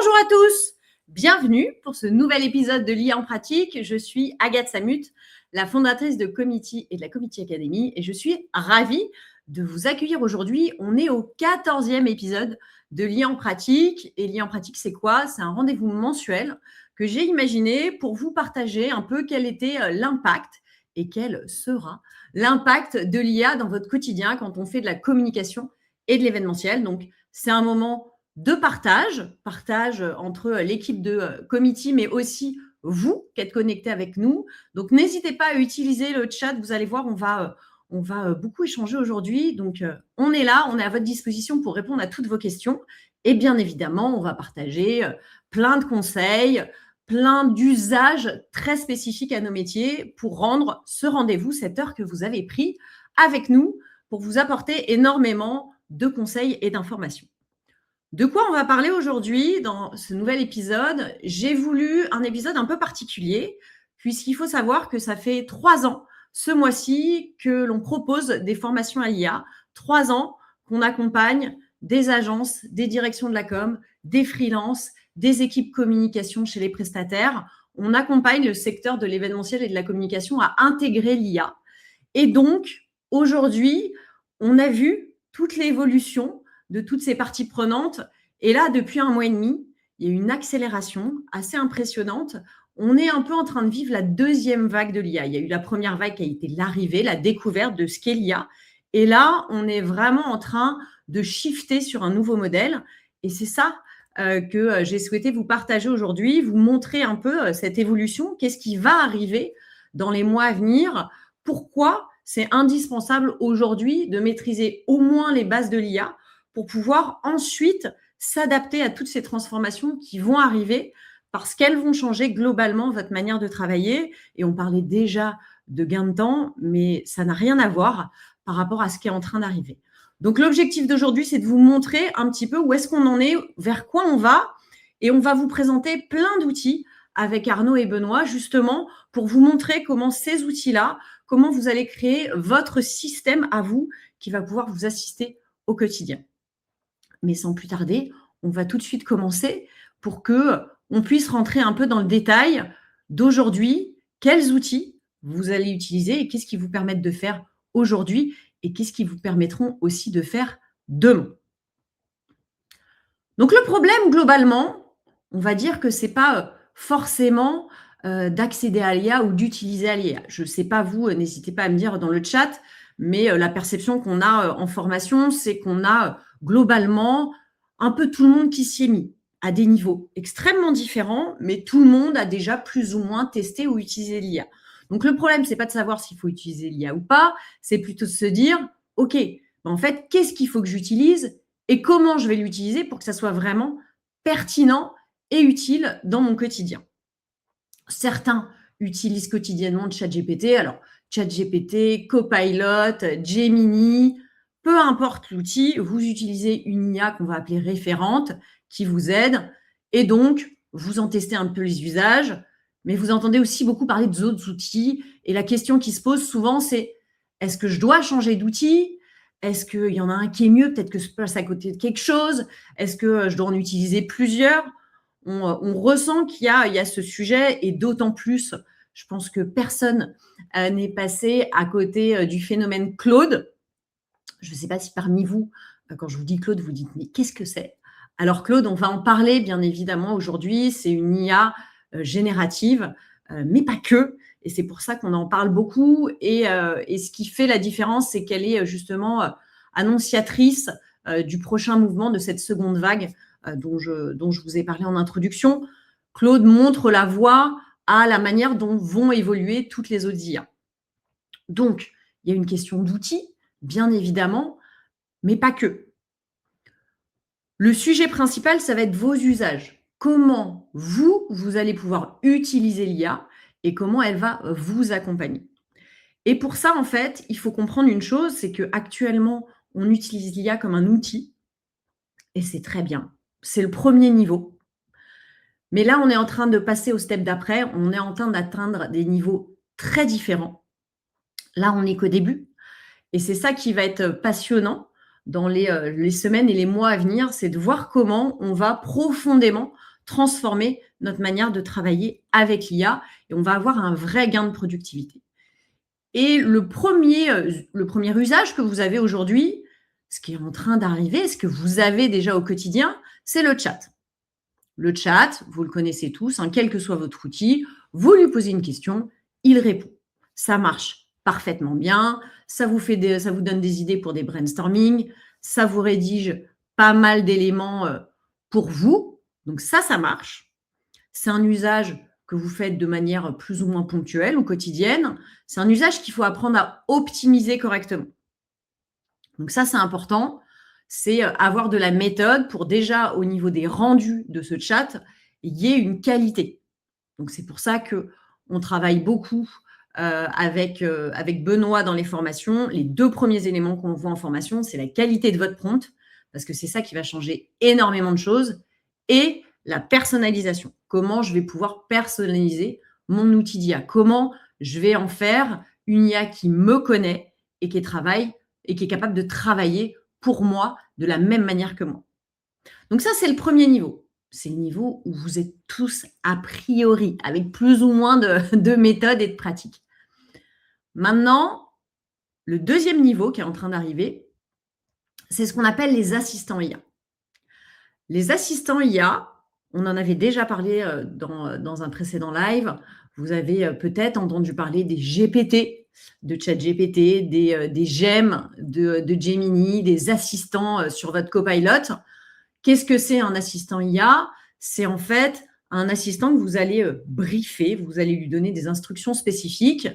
Bonjour à tous, bienvenue pour ce nouvel épisode de l'IA en pratique. Je suis Agathe Samut, la fondatrice de Comity et de la Comity Academy et je suis ravie de vous accueillir aujourd'hui. On est au 14e épisode de l'IA en pratique et l'IA en pratique c'est quoi? C'est un rendez-vous mensuel que j'ai imaginé pour vous partager un peu quel était l'impact et quel sera l'impact de l'IA dans votre quotidien quand on fait de la communication et de l'événementiel. Donc, c'est un moment de partage entre l'équipe de Comity, mais aussi vous qui êtes connectés avec nous. Donc, n'hésitez pas à utiliser le chat. Vous allez voir, on va beaucoup échanger aujourd'hui. Donc, on est là, on est à votre disposition pour répondre à toutes vos questions. Et bien évidemment, on va partager plein de conseils, plein d'usages très spécifiques à nos métiers pour rendre ce rendez-vous, cette heure que vous avez pris avec nous, pour vous apporter énormément de conseils et d'informations. De quoi on va parler aujourd'hui dans ce nouvel épisode? J'ai voulu un épisode un peu particulier, puisqu'il faut savoir que ça fait 3 ans, ce mois-ci, que l'on propose des formations à l'IA. 3 ans qu'on accompagne des agences, des directions de la com, des freelances, des équipes communication chez les prestataires. On accompagne le secteur de l'événementiel et de la communication à intégrer l'IA. Et donc, aujourd'hui, on a vu toute l'évolution de toutes ces parties prenantes. Et là, depuis 1 mois et demi, il y a une accélération assez impressionnante. On est un peu en train de vivre la deuxième vague de l'IA. Il y a eu la première vague qui a été l'arrivée, la découverte de ce qu'est l'IA. Et là, on est vraiment en train de shifter sur un nouveau modèle. Et c'est ça que j'ai souhaité vous partager aujourd'hui, vous montrer un peu cette évolution, qu'est-ce qui va arriver dans les mois à venir, pourquoi c'est indispensable aujourd'hui de maîtriser au moins les bases de l'IA pour pouvoir ensuite s'adapter à toutes ces transformations qui vont arriver parce qu'elles vont changer globalement votre manière de travailler. Et on parlait déjà de gain de temps, mais ça n'a rien à voir par rapport à ce qui est en train d'arriver. Donc, l'objectif d'aujourd'hui, c'est de vous montrer un petit peu où est-ce qu'on en est, vers quoi on va. Et on va vous présenter plein d'outils avec Arnaud et Benoît, justement, pour vous montrer comment ces outils-là, comment vous allez créer votre système à vous qui va pouvoir vous assister au quotidien. Mais sans plus tarder, on va tout de suite commencer pour qu'on puisse rentrer un peu dans le détail d'aujourd'hui, quels outils vous allez utiliser et qu'est-ce qui vous permettent de faire aujourd'hui et qu'est-ce qui vous permettront aussi de faire demain. Donc, le problème, globalement, on va dire que ce n'est pas forcément d'accéder à l'IA ou d'utiliser l'IA. Je ne sais pas vous, n'hésitez pas à me dire dans le chat, mais la perception qu'on a en formation, c'est qu'on a globalement un peu tout le monde qui s'y est mis à des niveaux extrêmement différents, mais tout le monde a déjà plus ou moins testé ou utilisé l'IA. Donc, le problème, ce n'est pas de savoir s'il faut utiliser l'IA ou pas, c'est plutôt de se dire, OK, en fait, qu'est-ce qu'il faut que j'utilise et comment je vais l'utiliser pour que ça soit vraiment pertinent et utile dans mon quotidien. Certains utilisent quotidiennement ChatGPT. Alors, ChatGPT, Copilot, Gemini, peu importe l'outil, vous utilisez une IA qu'on va appeler référente qui vous aide et donc vous en testez un peu les usages, mais vous entendez aussi beaucoup parler d'autres outils et la question qui se pose souvent c'est est-ce que je dois changer d'outil? Est-ce qu'il y en a un qui est mieux? Peut-être que je passe à côté de quelque chose. Est-ce que je dois en utiliser plusieurs? On ressent qu'il y a ce sujet et d'autant plus, je pense que personne n'est passé à côté du phénomène Claude. Je ne sais pas si parmi vous, quand je vous dis Claude, vous dites mais qu'est-ce que c'est? Alors Claude, on va en parler bien évidemment aujourd'hui. C'est une IA générative, mais pas que. Et c'est pour ça qu'on en parle beaucoup. Et ce qui fait la différence, c'est qu'elle est justement annonciatrice du prochain mouvement de cette seconde vague dont je vous ai parlé en introduction. Claude montre la voie à la manière dont vont évoluer toutes les autres IA. Donc, il y a une question d'outils, bien évidemment, mais pas que. Le sujet principal, ça va être vos usages. Comment vous allez pouvoir utiliser l'IA et comment elle va vous accompagner. Et pour ça, en fait, il faut comprendre une chose, c'est qu'actuellement, on utilise l'IA comme un outil et c'est très bien. C'est le premier niveau. Mais là, on est en train de passer au step d'après. On est en train d'atteindre des niveaux très différents. Là, on n'est qu'au début. Et c'est ça qui va être passionnant dans les semaines et les mois à venir, c'est de voir comment on va profondément transformer notre manière de travailler avec l'IA et on va avoir un vrai gain de productivité. Et le premier usage que vous avez aujourd'hui, ce qui est en train d'arriver, ce que vous avez déjà au quotidien, c'est le chat. Le chat, vous le connaissez tous, hein, quel que soit votre outil, vous lui posez une question, il répond. Ça marche parfaitement bien, ça vous donne des idées pour des brainstorming, ça vous rédige pas mal d'éléments pour vous. Donc ça marche. C'est un usage que vous faites de manière plus ou moins ponctuelle ou quotidienne. C'est un usage qu'il faut apprendre à optimiser correctement. Donc ça, c'est important. C'est avoir de la méthode pour déjà, au niveau des rendus de ce chat, il y ait une qualité. Donc c'est pour ça qu'on travaille beaucoup avec Benoît dans les formations. Les 2 premiers éléments qu'on voit en formation, c'est la qualité de votre prompt, parce que c'est ça qui va changer énormément de choses, et la personnalisation. Comment je vais pouvoir personnaliser mon outil d'IA? Comment je vais en faire une IA qui me connaît et qui est capable de travailler pour moi de la même manière que moi. Donc ça, c'est le premier niveau. C'est le niveau où vous êtes tous a priori, avec plus ou moins de méthodes et de pratiques. Maintenant, le deuxième niveau qui est en train d'arriver, c'est ce qu'on appelle les assistants IA. Les assistants IA, on en avait déjà parlé dans un précédent live. Vous avez peut-être entendu parler des GPT, de ChatGPT, des GEM de Gemini, des assistants sur votre copilot. Qu'est-ce que c'est un assistant IA? C'est en fait un assistant que vous allez briefer, vous allez lui donner des instructions spécifiques,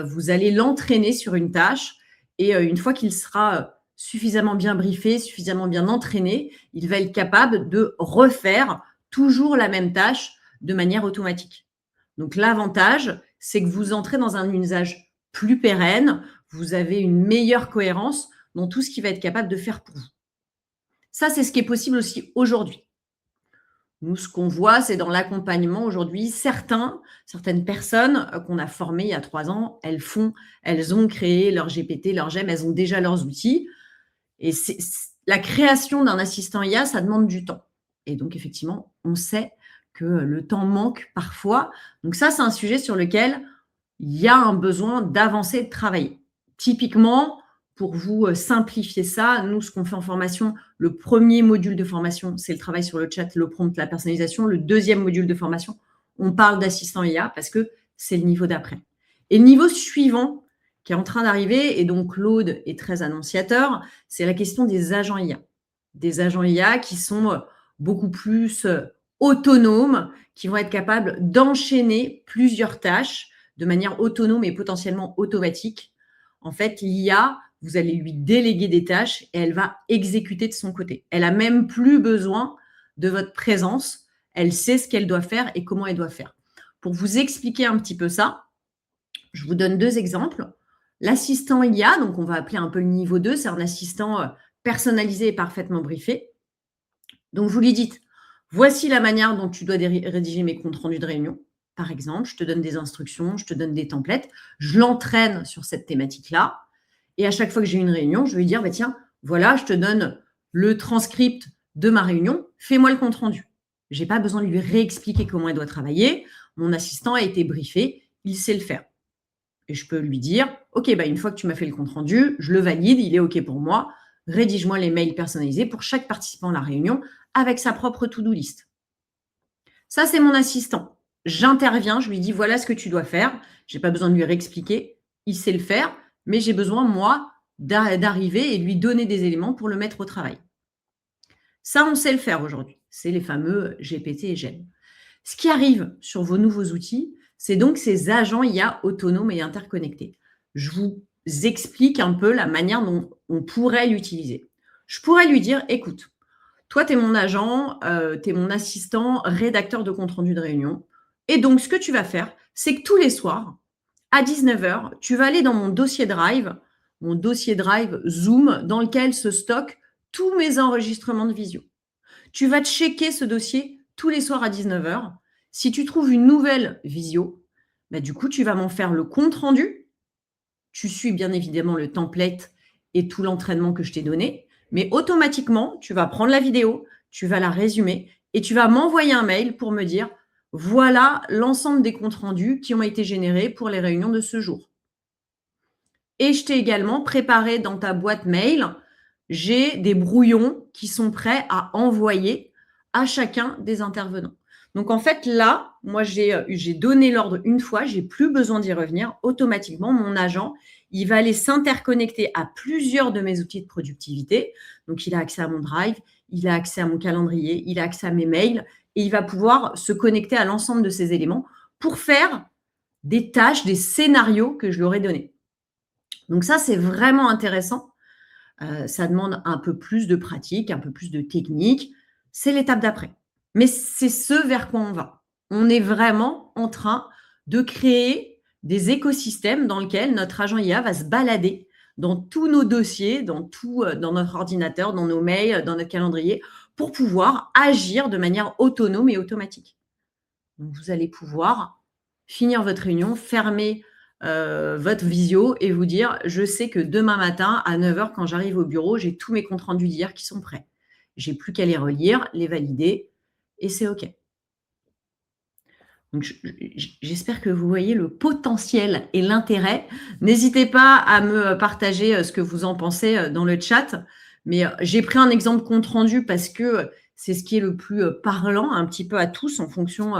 vous allez l'entraîner sur une tâche et une fois qu'il sera suffisamment bien briefé, suffisamment bien entraîné, il va être capable de refaire toujours la même tâche de manière automatique. Donc l'avantage, c'est que vous entrez dans un usage plus pérenne, vous avez une meilleure cohérence dans tout ce qu'il va être capable de faire pour vous. Ça, c'est ce qui est possible aussi aujourd'hui. Nous, ce qu'on voit, c'est dans l'accompagnement aujourd'hui, certaines personnes qu'on a formées il y a 3 ans, elles ont créé leur GPT, leur GEM, elles ont déjà leurs outils. Et la création d'un assistant IA, ça demande du temps. Et donc, effectivement, on sait que le temps manque parfois. Donc ça, c'est un sujet sur lequel il y a un besoin d'avancer et de travailler. Typiquement, pour vous simplifier ça, nous, ce qu'on fait en formation, le premier module de formation, c'est le travail sur le chat, le prompt, la personnalisation. Le deuxième module de formation, on parle d'assistant IA parce que c'est le niveau d'après. Et le niveau suivant qui est en train d'arriver, et donc Claude est très annonciateur, c'est la question des agents IA. Des agents IA qui sont beaucoup plus autonomes, qui vont être capables d'enchaîner plusieurs tâches de manière autonome et potentiellement automatique. En fait, l'IA, vous allez lui déléguer des tâches et elle va exécuter de son côté. Elle a même plus besoin de votre présence. Elle sait ce qu'elle doit faire et comment elle doit faire. Pour vous expliquer un petit peu ça, je vous donne 2 exemples. L'assistant IA, donc on va appeler un peu le niveau 2, c'est un assistant personnalisé et parfaitement briefé. Donc vous lui dites, voici la manière dont tu dois rédiger mes comptes rendus de réunion. Par exemple, je te donne des instructions, je te donne des templates, je l'entraîne sur cette thématique-là. Et à chaque fois que j'ai une réunion, je vais lui dire, tiens, voilà, je te donne le transcript de ma réunion, fais-moi le compte rendu. Je n'ai pas besoin de lui réexpliquer comment elle doit travailler. Mon assistant a été briefé, il sait le faire. Et je peux lui dire, OK, une fois que tu m'as fait le compte rendu, je le valide, il est OK pour moi. Rédige-moi les mails personnalisés pour chaque participant à la réunion avec sa propre to-do list. Ça, c'est mon assistant. J'interviens, je lui dis, voilà ce que tu dois faire. Je n'ai pas besoin de lui réexpliquer, il sait le faire, mais j'ai besoin, moi, d'arriver et lui donner des éléments pour le mettre au travail. Ça, on sait le faire aujourd'hui. C'est les fameux GPT et GEM. Ce qui arrive sur vos nouveaux outils, c'est donc ces agents IA autonomes et interconnectés. Je vous explique un peu la manière dont on pourrait l'utiliser. Je pourrais lui dire, écoute, toi, tu es mon agent, tu es mon assistant, rédacteur de compte rendu de réunion. Et donc, ce que tu vas faire, c'est que tous les soirs, à 19h, tu vas aller dans mon dossier Drive Zoom, dans lequel se stockent tous mes enregistrements de visio. Tu vas checker ce dossier tous les soirs à 19h. Si tu trouves une nouvelle visio, du coup, tu vas m'en faire le compte rendu. Tu suis bien évidemment le template et tout l'entraînement que je t'ai donné. Mais automatiquement, tu vas prendre la vidéo, tu vas la résumer et tu vas m'envoyer un mail pour me dire: «Voilà l'ensemble des comptes rendus qui ont été générés pour les réunions de ce jour». Et je t'ai également préparé dans ta boîte mail, j'ai des brouillons qui sont prêts à envoyer à chacun des intervenants. Donc en fait, là, moi, j'ai donné l'ordre une fois, j'ai plus besoin d'y revenir. Automatiquement, mon agent, il va aller s'interconnecter à plusieurs de mes outils de productivité. Donc, il a accès à mon Drive, il a accès à mon calendrier, il a accès à mes mails et il va pouvoir se connecter à l'ensemble de ces éléments pour faire des tâches, des scénarios que je lui aurais donnés. Donc ça, c'est vraiment intéressant. Ça demande un peu plus de pratique, un peu plus de technique. C'est l'étape d'après. Mais c'est ce vers quoi on va. On est vraiment en train de créer des écosystèmes dans lesquels notre agent IA va se balader dans tous nos dossiers, dans notre ordinateur, dans nos mails, dans notre calendrier, pour pouvoir agir de manière autonome et automatique. Donc, vous allez pouvoir finir votre réunion, fermer votre visio et vous dire: «Je sais que demain matin à 9 heures, quand j'arrive au bureau, j'ai tous mes comptes rendus d'hier qui sont prêts. J'ai plus qu'à les relire, les valider et c'est OK». Donc j'espère que vous voyez le potentiel et l'intérêt. N'hésitez pas à me partager, ce que vous en pensez, dans le chat. Mais, j'ai pris un exemple compte rendu parce que, c'est ce qui est le plus, parlant un petit peu à tous en fonction,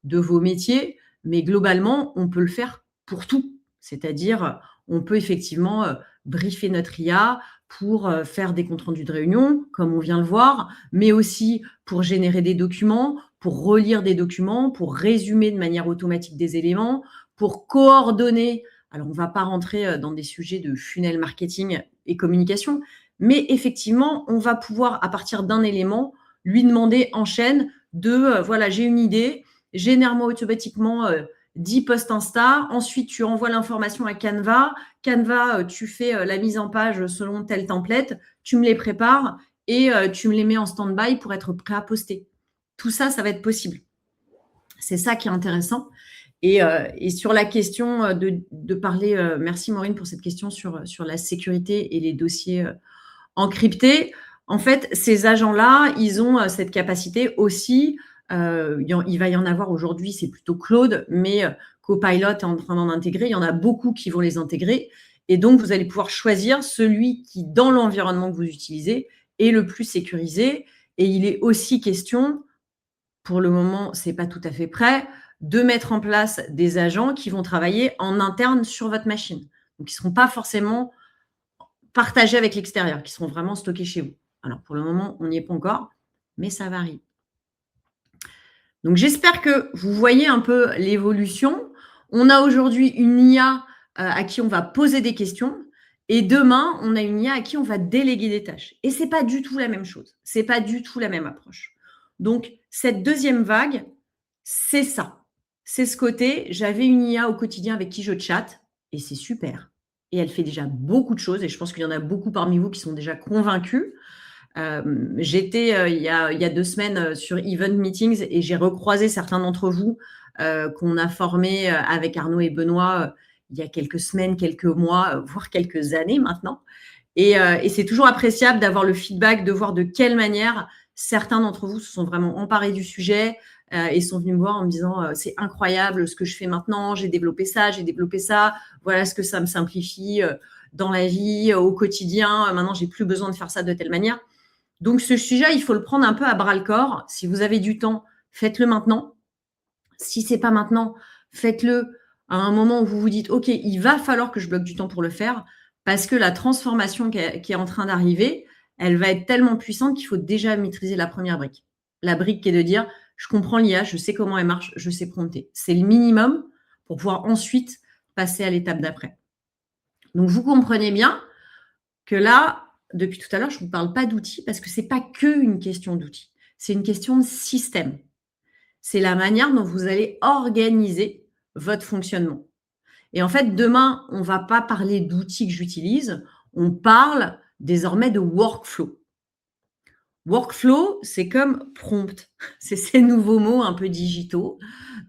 de vos métiers. Mais globalement, on peut le faire pour tout. C'est-à-dire, on peut effectivement, briefer notre IA pour, faire des comptes rendus de réunion, comme on vient le voir, mais aussi pour générer des documents, pour relire des documents, pour résumer de manière automatique des éléments, pour coordonner. Alors, on ne va pas rentrer dans des sujets de funnel marketing et communication, mais effectivement, on va pouvoir, à partir d'un élément, lui demander en chaîne de, voilà, j'ai une idée, génère-moi automatiquement 10 posts Insta, ensuite tu envoies l'information à Canva, Canva, tu fais la mise en page selon tel template, tu me les prépares et tu me les mets en stand-by pour être prêt à poster. Tout ça, ça va être possible. C'est ça qui est intéressant. Et sur la question de parler, merci Maureen pour cette question sur la sécurité et les dossiers encryptés. En fait, ces agents-là, ils ont cette capacité aussi. Il va y en avoir aujourd'hui, c'est plutôt Claude, mais Copilot est en train d'en intégrer. Il y en a beaucoup qui vont les intégrer. Et donc, vous allez pouvoir choisir celui qui, dans l'environnement que vous utilisez, est le plus sécurisé. Et il est aussi question, pour le moment, ce n'est pas tout à fait prêt, de mettre en place des agents qui vont travailler en interne sur votre machine. Donc, qui ne seront pas forcément partagés avec l'extérieur, qui seront vraiment stockés chez vous. Alors, pour le moment, on n'y est pas encore, mais ça varie. Donc, j'espère que vous voyez un peu l'évolution. On a aujourd'hui une IA à qui on va poser des questions et demain, on a une IA à qui on va déléguer des tâches. Et ce n'est pas du tout la même chose. Ce n'est pas du tout la même approche. Donc, cette deuxième vague, c'est ça. C'est ce côté, j'avais une IA au quotidien avec qui je chatte et c'est super. Et elle fait déjà beaucoup de choses et je pense qu'il y en a beaucoup parmi vous qui sont déjà convaincus. J'étais il y a 2 semaines sur Event Meetings et j'ai recroisé certains d'entre vous qu'on a formés avec Arnaud et Benoît il y a quelques semaines, quelques mois, voire quelques années maintenant. Et c'est toujours appréciable d'avoir le feedback, de voir de quelle manière certains d'entre vous se sont vraiment emparés du sujet et sont venus me voir en me disant c'est incroyable ce que je fais maintenant, j'ai développé ça, voilà ce que ça me simplifie dans la vie, au quotidien. Maintenant, j'ai plus besoin de faire ça de telle manière. Donc, ce sujet, il faut le prendre un peu à bras-le-corps. Si vous avez du temps, faites-le maintenant. Si ce n'est pas maintenant, faites-le à un moment où vous vous dites « Ok, il va falloir que je bloque du temps pour le faire » parce que la transformation qui est en train d'arriver, elle va être tellement puissante qu'il faut déjà maîtriser la première brique. La brique qui est de dire « Je comprends l'IA, je sais comment elle marche, je sais prompter ». C'est le minimum pour pouvoir ensuite passer à l'étape d'après. Donc, vous comprenez bien que là, depuis tout à l'heure, je ne vous parle pas d'outils parce que ce n'est pas qu'une question d'outils. C'est une question de système. C'est la manière dont vous allez organiser votre fonctionnement. Et en fait, demain, on ne va pas parler d'outils que j'utilise, on parle désormais de workflow. Workflow, c'est comme prompt. C'est ces nouveaux mots un peu digitaux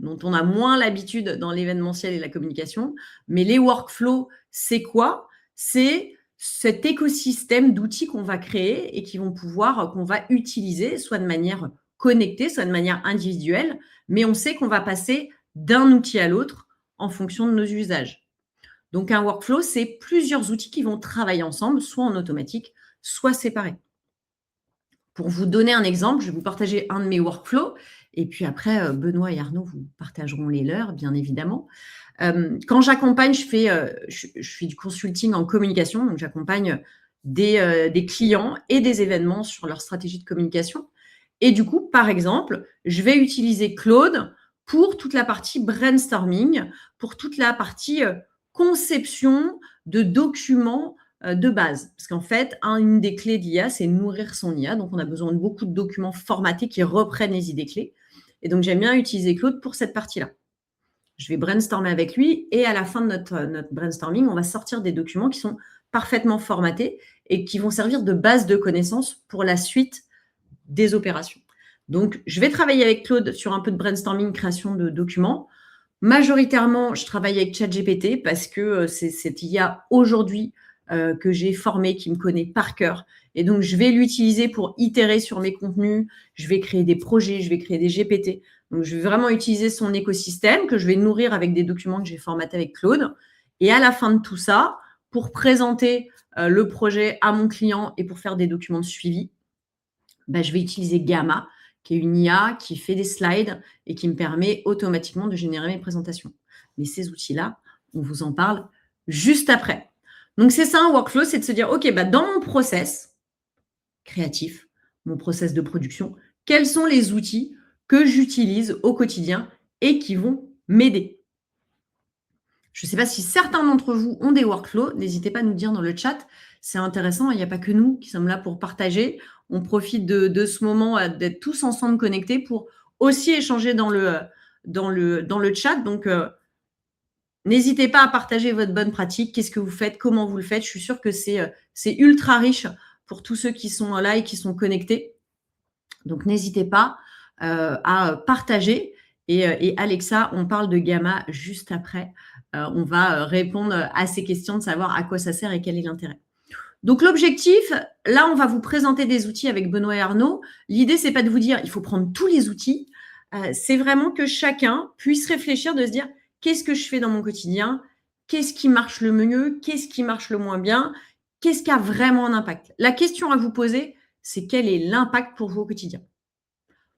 dont on a moins l'habitude dans l'événementiel et la communication. Mais les workflows, c'est quoi? C'est cet écosystème d'outils qu'on va créer et qu'on va utiliser soit de manière connectés, soit de manière individuelle, mais on sait qu'on va passer d'un outil à l'autre en fonction de nos usages. Donc, un workflow, c'est plusieurs outils qui vont travailler ensemble, soit en automatique, soit séparés. Pour vous donner un exemple, je vais vous partager un de mes workflows et puis après, Benoît et Arnaud vous partageront les leurs, bien évidemment. Quand j'accompagne, je fais du consulting en communication, donc j'accompagne des clients et des événements sur leur stratégie de communication. Et du coup, par exemple, je vais utiliser Claude pour toute la partie brainstorming, pour toute la partie conception de documents de base. Parce qu'en fait, une des clés d'IA, c'est nourrir son IA. Donc, on a besoin de beaucoup de documents formatés qui reprennent les idées clés. Et donc, j'aime bien utiliser Claude pour cette partie-là. Je vais brainstormer avec lui et à la fin de notre brainstorming, on va sortir des documents qui sont parfaitement formatés et qui vont servir de base de connaissances pour la suite des opérations. Donc, je vais travailler avec Claude sur un peu de brainstorming, création de documents. Majoritairement, je travaille avec ChatGPT parce que c'est cette IA aujourd'hui que j'ai formée, qui me connaît par cœur. Et donc, je vais l'utiliser pour itérer sur mes contenus. Je vais créer des projets, je vais créer des GPT. Donc, je vais vraiment utiliser son écosystème que je vais nourrir avec des documents que j'ai formatés avec Claude. Et à la fin de tout ça, pour présenter le projet à mon client et pour faire des documents de suivi, je vais utiliser Gamma, qui est une IA qui fait des slides et qui me permet automatiquement de générer mes présentations. Mais ces outils-là, on vous en parle juste après. Donc, c'est ça un workflow, c'est de se dire, OK, dans mon process créatif, mon process de production, quels sont les outils que j'utilise au quotidien et qui vont m'aider. Je ne sais pas si certains d'entre vous ont des workflows, n'hésitez pas à nous dire dans le chat, c'est intéressant, il n'y a pas que nous qui sommes là pour partager, on profite de ce moment d'être tous ensemble connectés pour aussi échanger dans le chat, donc n'hésitez pas à partager votre bonne pratique, qu'est-ce que vous faites, comment vous le faites, je suis sûre que c'est ultra riche pour tous ceux qui sont là et qui sont connectés, donc n'hésitez pas à partager. Et Alexa, on parle de Gamma juste après. On va répondre à ces questions de savoir à quoi ça sert et quel est l'intérêt. Donc, l'objectif, là, on va vous présenter des outils avec Benoît et Arnaud. L'idée, c'est pas de vous dire il faut prendre tous les outils. C'est vraiment que chacun puisse réfléchir, de se dire qu'est-ce que je fais dans mon quotidien, qu'est-ce qui marche le mieux, qu'est-ce qui marche le moins bien, qu'est-ce qui a vraiment un impact. La question à vous poser, c'est quel est l'impact pour vous au quotidien.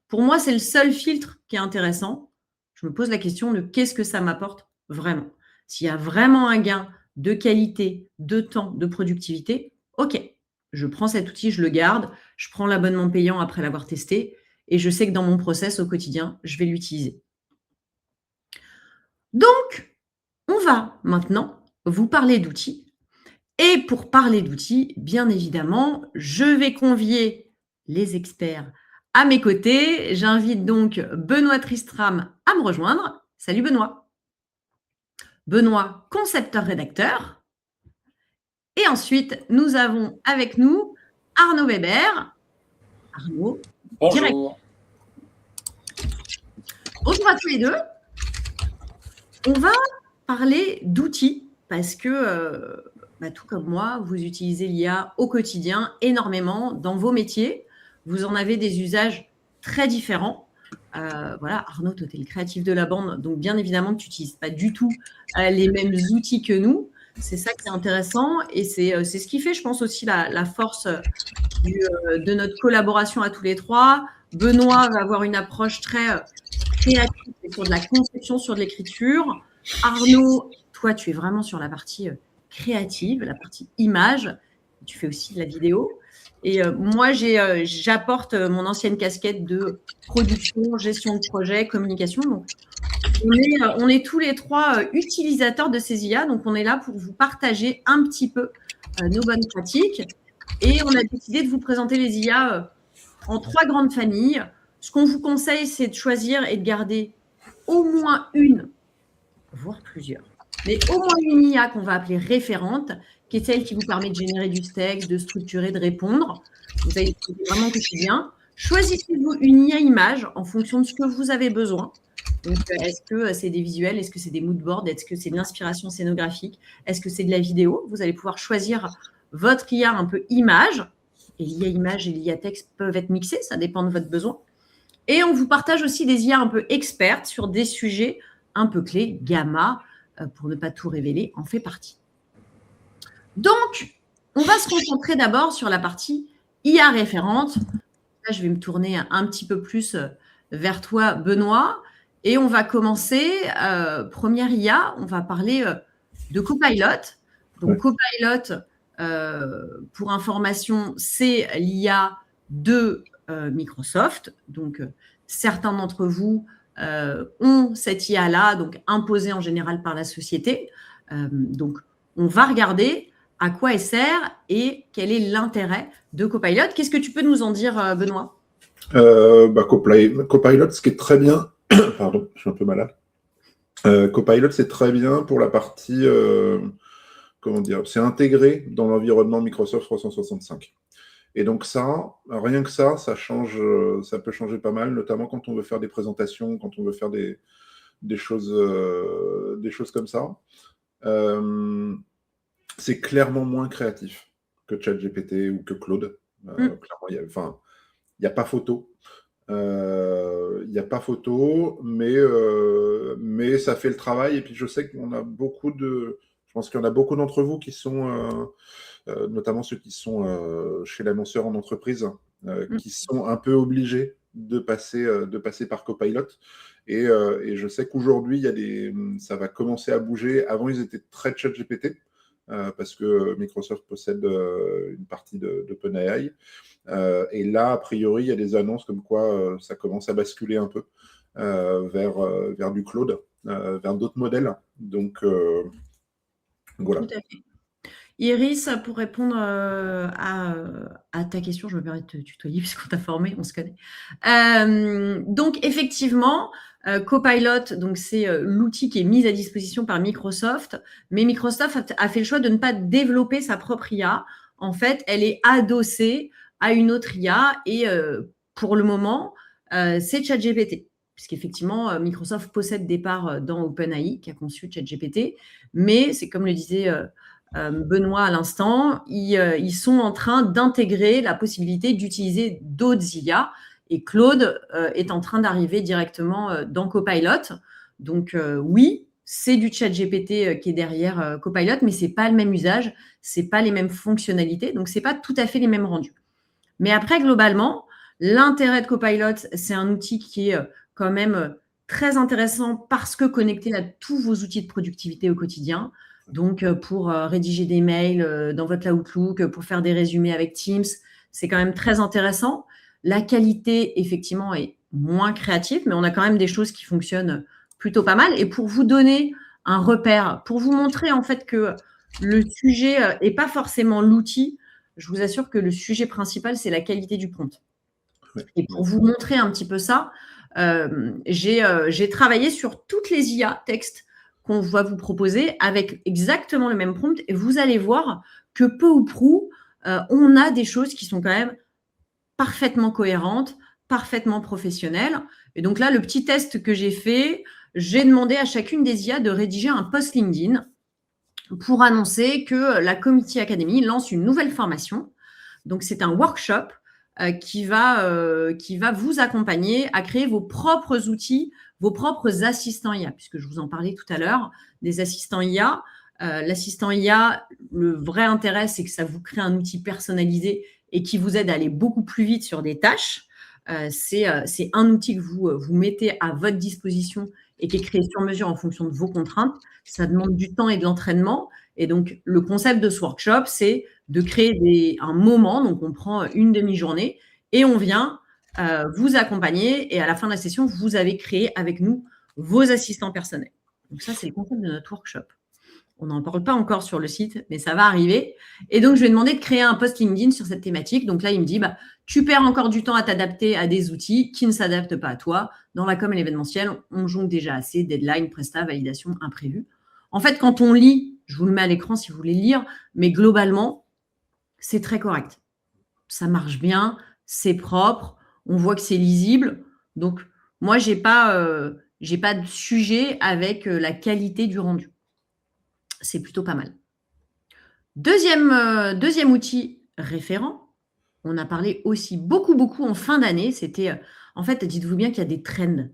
Pour moi, c'est le seul filtre qui est intéressant. Je me pose la question de qu'est-ce que ça m'apporte vraiment. S'il y a vraiment un gain de qualité, de temps, de productivité, OK, je prends cet outil, je le garde, je prends l'abonnement payant après l'avoir testé et je sais que dans mon process au quotidien, je vais l'utiliser. Donc, on va maintenant vous parler d'outils. Et pour parler d'outils, bien évidemment, je vais convier les experts à mes côtés. J'invite donc Benoît Tristram à me rejoindre. Salut Benoît. Benoît, concepteur-rédacteur. Et ensuite, nous avons avec nous Arnaud Weber. Arnaud, bonjour. Directeur. Bonjour à tous les deux. On va parler d'outils parce que, tout comme moi, vous utilisez l'IA au quotidien énormément dans vos métiers. Vous en avez des usages très différents. Voilà, Arnaud, toi, tu es le créatif de la bande, donc bien évidemment que tu n'utilises pas du tout les mêmes outils que nous. C'est ça qui est intéressant et c'est ce qui fait, je pense, aussi la force de notre collaboration à tous les trois. Benoît va avoir une approche très créative sur de la conception, sur de l'écriture. Arnaud, toi, tu es vraiment sur la partie créative, la partie image. Tu fais aussi de la vidéo. Et moi, j'apporte mon ancienne casquette de production, gestion de projet, communication. Donc, on est tous les trois utilisateurs de ces IA. Donc, on est là pour vous partager un petit peu nos bonnes pratiques. Et on a décidé de vous présenter les IA en 3 grandes familles. Ce qu'on vous conseille, c'est de choisir et de garder au moins une, voire plusieurs, mais au moins une IA qu'on va appeler référente, qui est celle qui vous permet de générer du texte, de structurer, de répondre. Vous allez vraiment au quotidien. Choisissez-vous une IA image en fonction de ce que vous avez besoin. Donc, est-ce que c'est des visuels? Est-ce que c'est des moodboards? Est-ce que c'est de l'inspiration scénographique? Est-ce que c'est de la vidéo? Vous allez pouvoir choisir votre IA un peu image. Et l'IA image et l'IA texte peuvent être mixées, ça dépend de votre besoin. Et on vous partage aussi des IA un peu expertes sur des sujets un peu clés. Gamma, pour ne pas tout révéler, en fait partie. Donc, on va se concentrer d'abord sur la partie IA référente. Là, je vais me tourner un petit peu plus vers toi, Benoît. Et on va commencer, première IA, on va parler de Copilot. Donc, Copilot, pour information, c'est l'IA de Microsoft. Donc, certains d'entre vous ont cette IA-là, donc imposée en général par la société. Donc, on va regarder à quoi elle sert et quel est l'intérêt de Copilot. Qu'est-ce que tu peux nous en dire, Benoît? Copilot, ce qui est très bien, pardon, je suis un peu malade. Copilot, c'est très bien pour la partie, comment dire, c'est intégré dans l'environnement Microsoft 365. Et donc ça, rien que ça change, ça peut changer pas mal, notamment quand on veut faire des présentations, quand on veut faire des choses comme ça. C'est clairement moins créatif que ChatGPT ou que Claude. Clairement, il n'y a pas photo. Il n'y a pas photo, mais ça fait le travail. Et puis je sais qu'on a je pense qu'il y en a beaucoup d'entre vous qui sont, notamment ceux qui sont chez l'annonceur en entreprise, qui sont un peu obligés de passer par Copilot. Et je sais qu'aujourd'hui, ça va commencer à bouger. Avant, ils étaient très ChatGPT, parce que Microsoft possède une partie d'OpenAI. Et là, a priori, il y a des annonces comme quoi ça commence à basculer un peu vers du cloud, vers d'autres modèles. Donc, voilà. Tout à fait. Iris, pour répondre à ta question, je me permets de te tutoyer puisqu'on t'a formé, on se connaît. Donc, effectivement, Copilot, donc c'est l'outil qui est mis à disposition par Microsoft, mais Microsoft a fait le choix de ne pas développer sa propre IA. En fait, elle est adossée à une autre IA et pour le moment, c'est ChatGPT. Puisqu'effectivement, Microsoft possède des parts dans OpenAI qui a conçu ChatGPT, mais c'est comme le disait Benoît à l'instant, ils sont en train d'intégrer la possibilité d'utiliser d'autres IA et Claude est en train d'arriver directement dans Copilot. Donc oui, c'est du ChatGPT qui est derrière Copilot, mais c'est pas le même usage, c'est pas les mêmes fonctionnalités, donc c'est pas tout à fait les mêmes rendus. Mais après, globalement, l'intérêt de Copilot, c'est un outil qui est quand même très intéressant parce que connecté à tous vos outils de productivité au quotidien. Donc, pour rédiger des mails dans votre Outlook, pour faire des résumés avec Teams, c'est quand même très intéressant. La qualité, effectivement, est moins créative, mais on a quand même des choses qui fonctionnent plutôt pas mal. Et pour vous donner un repère, pour vous montrer en fait que le sujet n'est pas forcément l'outil, je vous assure que le sujet principal, c'est la qualité du prompt. Ouais. Et pour vous montrer un petit peu ça, j'ai travaillé sur toutes les IA textes qu'on va vous proposer avec exactement le même prompt et vous allez voir que peu ou prou, on a des choses qui sont quand même parfaitement cohérentes, parfaitement professionnelles. Et donc là, le petit test que j'ai fait, j'ai demandé à chacune des IA de rédiger un post LinkedIn pour annoncer que la Comity Academy lance une nouvelle formation. Donc, c'est un workshop qui va vous accompagner à créer vos propres outils, vos propres assistants IA, puisque je vous en parlais tout à l'heure, des assistants IA. L'assistant IA, le vrai intérêt, c'est que ça vous crée un outil personnalisé et qui vous aide à aller beaucoup plus vite sur des tâches. C'est un outil que vous mettez à votre disposition et qui est créé sur mesure en fonction de vos contraintes. Ça demande du temps et de l'entraînement. Et donc, le concept de ce workshop, c'est de créer un moment. Donc, on prend une demi-journée et on vient vous accompagner. Et à la fin de la session, vous avez créé avec nous vos assistants personnels. Donc, ça, c'est le concept de notre workshop. On n'en parle pas encore sur le site, mais ça va arriver. Et donc, je lui ai demandé de créer un post LinkedIn sur cette thématique. Donc là, il me dit, tu perds encore du temps à t'adapter à des outils qui ne s'adaptent pas à toi. Dans la com et l'événementiel, on jongle déjà assez, deadline, presta, validation, imprévu. En fait, quand on lit, je vous le mets à l'écran si vous voulez lire, mais globalement, c'est très correct. Ça marche bien, c'est propre, on voit que c'est lisible. Donc, moi, je n'ai pas de sujet avec la qualité du rendu. C'est plutôt pas mal. Deuxième outil référent, on a parlé aussi beaucoup en fin d'année, c'était En fait, dites-vous bien qu'il y a des trends.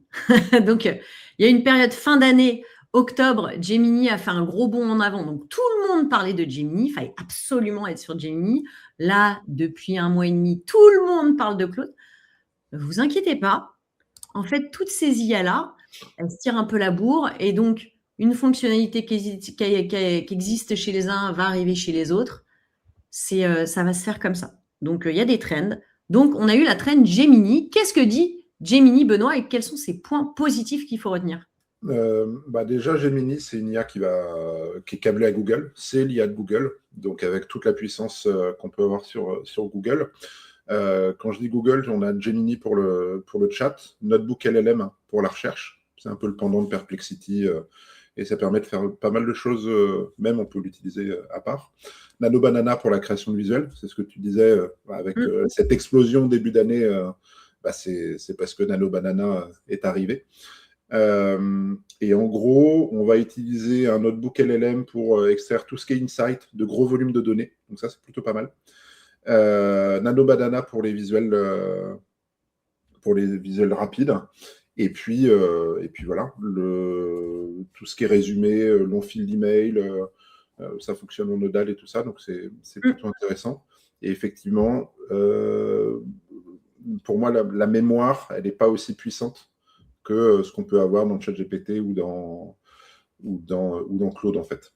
Donc, il y a une période fin d'année, octobre, Gemini a fait un gros bond en avant. Donc, tout le monde parlait de Gemini. Il fallait absolument être sur Gemini. Là, depuis 1 mois et demi, tout le monde parle de Claude. Ne vous inquiétez pas. En fait, toutes ces IA-là, elles se tirent un peu la bourre. Et donc, une fonctionnalité qui existe chez les uns va arriver chez les autres. Ça va se faire comme ça. Donc, il y a des trends. Donc, on a eu la trend Gemini. Qu'est-ce que dit Gemini, Benoît, et quels sont ses points positifs qu'il faut retenir? Déjà, Gemini, c'est une IA qui est câblée à Google. C'est l'IA de Google, donc avec toute la puissance qu'on peut avoir sur Google. Quand je dis Google, on a Gemini pour le chat, Notebook LLM pour la recherche. C'est un peu le pendant de Perplexity et ça permet de faire pas mal de choses. Même on peut l'utiliser à part. Nano Banana pour la création de visuels, c'est ce que tu disais avec cette explosion début d'année. C'est parce que Nano Banana est arrivé. Et en gros, on va utiliser un notebook LLM pour extraire tout ce qui est insight de gros volumes de données. Donc ça, c'est plutôt pas mal. Nano Banana pour les visuels rapides. Et puis voilà, tout ce qui est résumé, long fil d'email, ça fonctionne en nodal et tout ça. Donc c'est plutôt intéressant. Et effectivement, pour moi, la mémoire, elle n'est pas aussi puissante que ce qu'on peut avoir dans ChatGPT ou dans Claude, en fait.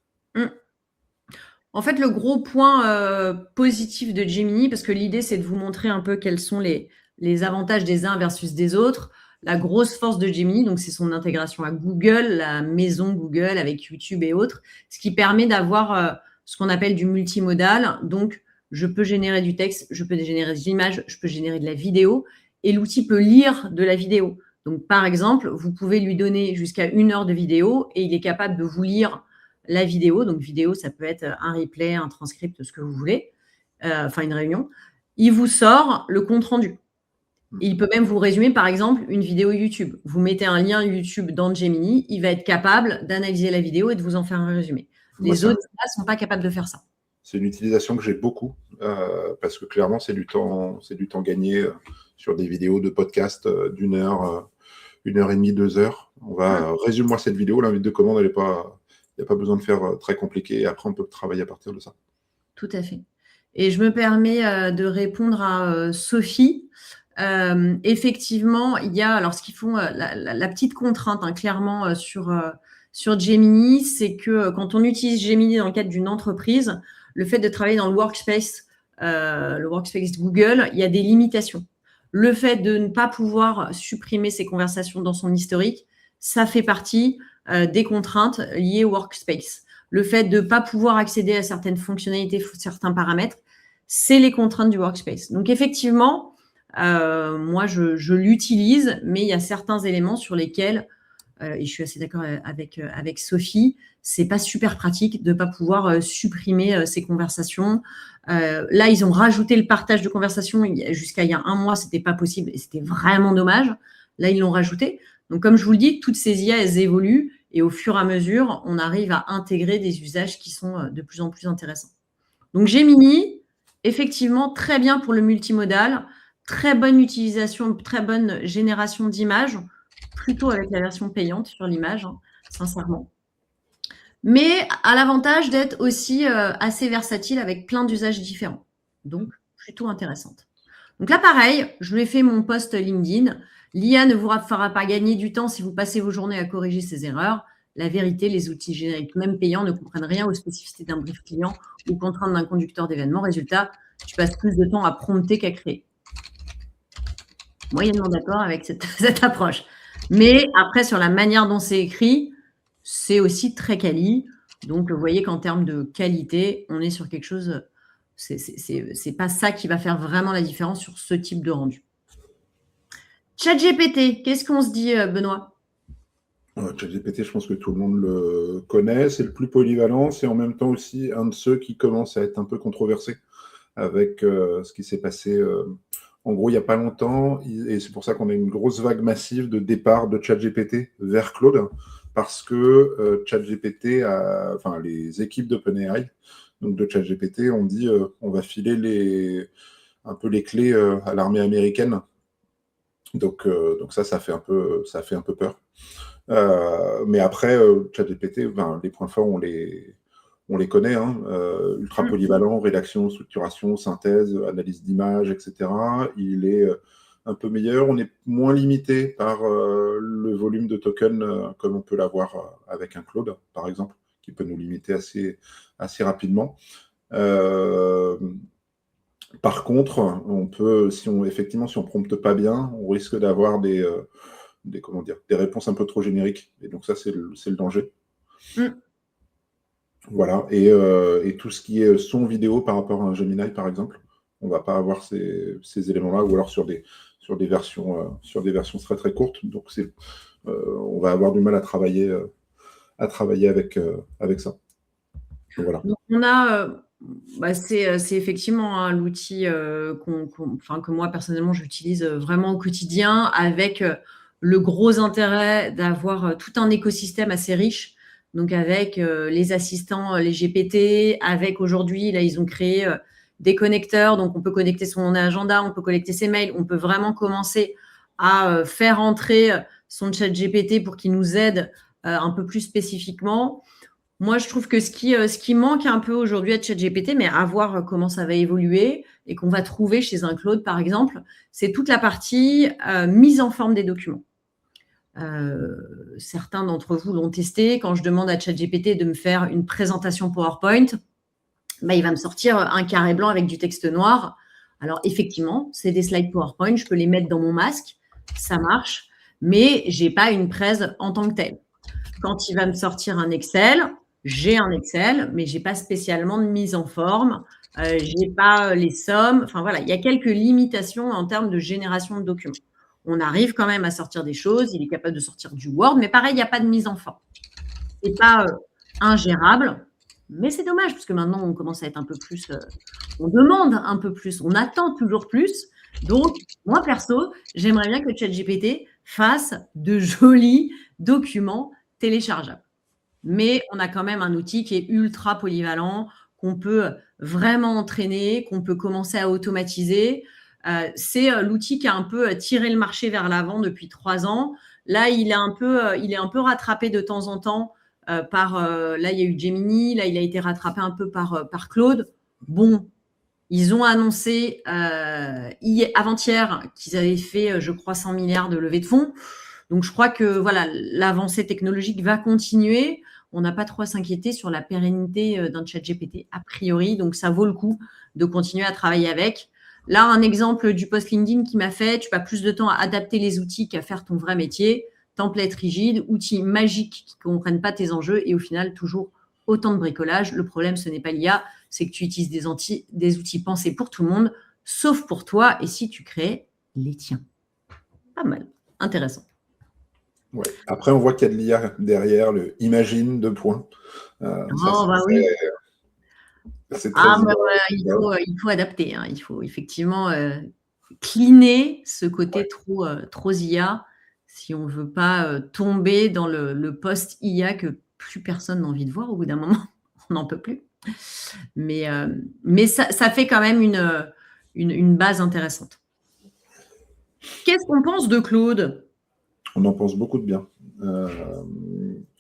En fait, le gros point positif de Gemini, parce que l'idée, c'est de vous montrer un peu quels sont les avantages des uns versus des autres. La grosse force de Gemini, donc c'est son intégration à Google, la maison Google avec YouTube et autres, ce qui permet d'avoir ce qu'on appelle du multimodal. Donc, je peux générer du texte, je peux générer des images, je peux générer de la vidéo, et l'outil peut lire de la vidéo. Donc, par exemple, vous pouvez lui donner jusqu'à 1 heure de vidéo et il est capable de vous lire la vidéo. Donc, vidéo, ça peut être un replay, un transcript, ce que vous voulez, enfin une réunion. Il vous sort le compte-rendu. Et il peut même vous résumer, par exemple, une vidéo YouTube. Vous mettez un lien YouTube dans Gemini, il va être capable d'analyser la vidéo et de vous en faire un résumé. Les autres ne sont pas capables de faire ça. C'est une utilisation que j'ai beaucoup parce que clairement, c'est du temps gagné sur des vidéos de podcast d'1 heure, 1h30, 2 heures. On va résumer-moi cette vidéo. L'invite de commande, il n'y a pas besoin de faire très compliqué. Et après, on peut travailler à partir de ça. Tout à fait. Et je me permets de répondre à Sophie. Effectivement, il y a, alors ce qu'ils font, la petite contrainte, clairement, sur Gemini, c'est que quand on utilise Gemini dans le cadre d'une entreprise, le fait de travailler dans le workspace Google, il y a des limitations. Le fait de ne pas pouvoir supprimer ses conversations dans son historique, ça fait partie des contraintes liées au workspace. Le fait de ne pas pouvoir accéder à certaines fonctionnalités, certains paramètres, c'est les contraintes du workspace. Donc effectivement, moi, je l'utilise, mais il y a certains éléments sur lesquels, et je suis assez d'accord avec Sophie, c'est pas super pratique de ne pas pouvoir supprimer ces conversations. Là, ils ont rajouté le partage de conversations. Jusqu'à il y a 1 mois, c'était pas possible et c'était vraiment dommage. Là, ils l'ont rajouté. Donc, comme je vous le dis, toutes ces IA, elles évoluent et au fur et à mesure, on arrive à intégrer des usages qui sont de plus en plus intéressants. Donc, Gemini, effectivement, très bien pour le multimodal. Très bonne utilisation, très bonne génération d'images, plutôt avec la version payante sur l'image, sincèrement. Mais à l'avantage d'être aussi assez versatile avec plein d'usages différents. Donc, plutôt intéressante. Donc là, pareil, je lui ai fait mon post LinkedIn. L'IA ne vous fera pas gagner du temps si vous passez vos journées à corriger ces erreurs. La vérité, les outils génériques, même payants, ne comprennent rien aux spécificités d'un brief client ou contraintes d'un conducteur d'événement. Résultat, tu passes plus de temps à prompter qu'à créer. Moyennement d'accord avec cette approche. Mais après, sur la manière dont c'est écrit, c'est aussi très quali. Donc, vous voyez qu'en termes de qualité, on est sur quelque chose, c'est pas ça qui va faire vraiment la différence sur ce type de rendu. ChatGPT, qu'est-ce qu'on se dit, Benoît? ChatGPT, je pense que tout le monde le connaît. C'est le plus polyvalent. C'est en même temps aussi un de ceux qui commence à être un peu controversé avec ce qui s'est passé en gros il n'y a pas longtemps. Et c'est pour ça qu'on a une grosse vague massive de départ de ChatGPT vers Claude. Parce que ChatGPT, enfin les équipes d'OpenAI, donc de ChatGPT, ont dit on va filer un peu les clés à l'armée américaine Donc ça fait un peu peur. Mais après, ChatGPT, les points forts, on les connaît, hein, ultra Mmh. polyvalent, rédaction, structuration, synthèse, analyse d'images, etc. Il est un peu meilleur. On est moins limité par le volume de tokens, comme on peut l'avoir avec un Claude, par exemple, qui peut nous limiter assez rapidement. Par contre, on peut, si on prompte pas bien, on risque d'avoir des réponses un peu trop génériques. Et donc ça, c'est le danger. Mmh. Voilà. Et tout ce qui est son vidéo par rapport à un Gemini, par exemple, on va pas avoir ces éléments-là, ou alors sur des versions très très courtes. Donc on va avoir du mal à travailler avec ça. Donc voilà. Donc on a, c'est effectivement, hein, l'outil, que moi personnellement j'utilise, vraiment au quotidien avec, le gros intérêt d'avoir, tout un écosystème assez riche. Donc avec, les assistants, les GPT, avec aujourd'hui, là, ils ont créé, des connecteurs, donc on peut connecter son agenda, on peut connecter ses mails, on peut vraiment commencer à, faire entrer, son ChatGPT pour qu'il nous aide, un peu plus spécifiquement. Moi, je trouve que ce qui manque un peu aujourd'hui à ChatGPT, mais à voir comment ça va évoluer et qu'on va trouver chez un Claude, par exemple, c'est toute la partie mise en forme des documents. Certains d'entre vous l'ont testé. Quand je demande à ChatGPT de me faire une présentation PowerPoint, il va me sortir un carré blanc avec du texte noir. Alors, effectivement, c'est des slides PowerPoint. Je peux les mettre dans mon masque. Ça marche. Mais je n'ai pas une presse en tant que telle. Quand il va me sortir un Excel, j'ai un Excel, mais je n'ai pas spécialement de mise en forme. Je n'ai pas les sommes. Enfin voilà, il y a quelques limitations en termes de génération de documents. On arrive quand même à sortir des choses. Il est capable de sortir du Word, mais pareil, il n'y a pas de mise en forme. Ce n'est pas ingérable, mais c'est dommage parce que maintenant, on commence à être un peu plus. On demande un peu plus, on attend toujours plus. Donc, moi perso, j'aimerais bien que ChatGPT fasse de jolis documents téléchargeables. Mais on a quand même un outil qui est ultra polyvalent, qu'on peut vraiment entraîner, qu'on peut commencer à automatiser. C'est l'outil qui a un peu tiré le marché vers l'avant depuis 3 ans. Là, il est un peu rattrapé de temps en temps là, il y a eu Gemini, là, il a été rattrapé un peu par Claude. Bon, ils ont annoncé avant-hier qu'ils avaient fait, je crois, 100 milliards de levée de fonds. Donc, je crois que voilà, l'avancée technologique va continuer. On n'a pas trop à s'inquiéter sur la pérennité d'un ChatGPT a priori. Donc, ça vaut le coup de continuer à travailler avec. Là, un exemple du post LinkedIn qui m'a fait, tu passes plus de temps à adapter les outils qu'à faire ton vrai métier. Template rigide, outils magiques qui ne comprennent pas tes enjeux et au final, toujours autant de bricolage. Le problème, ce n'est pas l'IA, c'est que tu utilises des outils pensés pour tout le monde, sauf pour toi et si tu crées les tiens. Pas mal. Intéressant. Ouais. Après, on voit qu'il y a de l'IA derrière, le imagine 2 points. Oui. C'est très Il faut adapter. Hein. Il faut effectivement cleaner ce côté trop IA si on ne veut pas tomber dans le post-IA que plus personne n'a envie de voir au bout d'un moment. On n'en peut plus. Mais ça fait quand même une base intéressante. Qu'est-ce qu'on pense de Claude ? On en pense beaucoup de bien.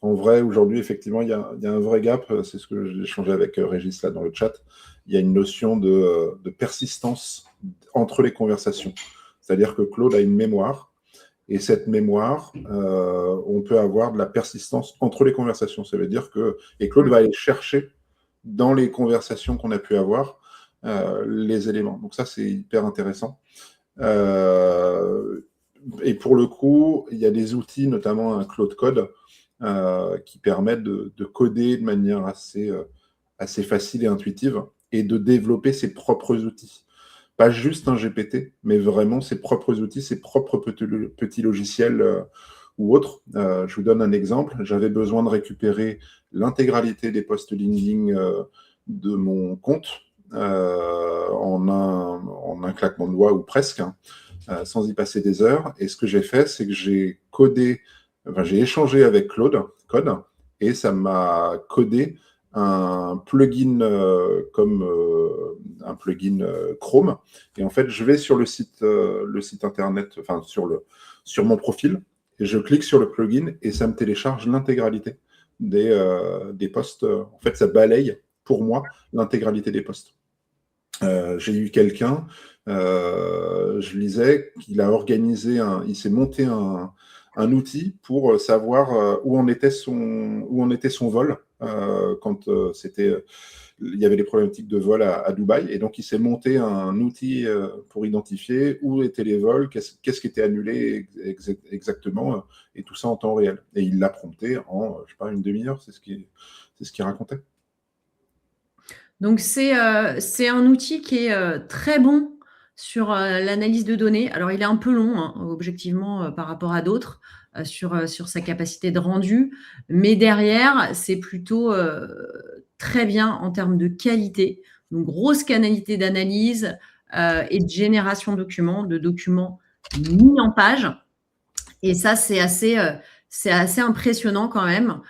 En vrai, aujourd'hui, effectivement, il y a un vrai gap. C'est ce que j'ai échangé avec Régis là dans le chat. Il y a une notion de persistance entre les conversations. C'est-à-dire que Claude a une mémoire, et cette mémoire, on peut avoir de la persistance entre les conversations. Ça veut dire que Claude va aller chercher dans les conversations qu'on a pu avoir les éléments. Donc ça, c'est hyper intéressant. Et pour le coup, il y a des outils, notamment un Claude Code, qui permettent de coder de manière assez facile et intuitive et de développer ses propres outils. Pas juste un GPT, mais vraiment ses propres outils, ses propres petits logiciels ou autres. Je vous donne un exemple. J'avais besoin de récupérer l'intégralité des posts LinkedIn de mon compte en un claquement de doigts ou presque, sans y passer des heures. Et ce que j'ai fait, c'est que j'ai échangé avec Claude Code, et ça m'a codé un plugin comme un plugin Chrome. Et en fait, je vais sur le site internet, enfin sur mon profil, et je clique sur le plugin et ça me télécharge l'intégralité des posts. En fait, ça balaye pour moi l'intégralité des posts. J'ai eu quelqu'un, je lisais qu'il a organisé il s'est monté un outil pour savoir où en était son vol quand il y avait des problématiques de vol à Dubaï. Et donc, il s'est monté un outil pour identifier où étaient les vols, qu'est-ce qui était annulé exactement, et tout ça en temps réel. Et il l'a prompté en, je sais pas, une demi-heure, c'est ce qu'il racontait. Donc, c'est un outil qui est très bon sur l'analyse de données. Alors, il est un peu long, hein, objectivement, par rapport à d'autres, sur sa capacité de rendu. Mais derrière, c'est plutôt très bien en termes de qualité. Donc, grosse qualité d'analyse et de génération de documents mis en page. Et ça, c'est assez impressionnant quand même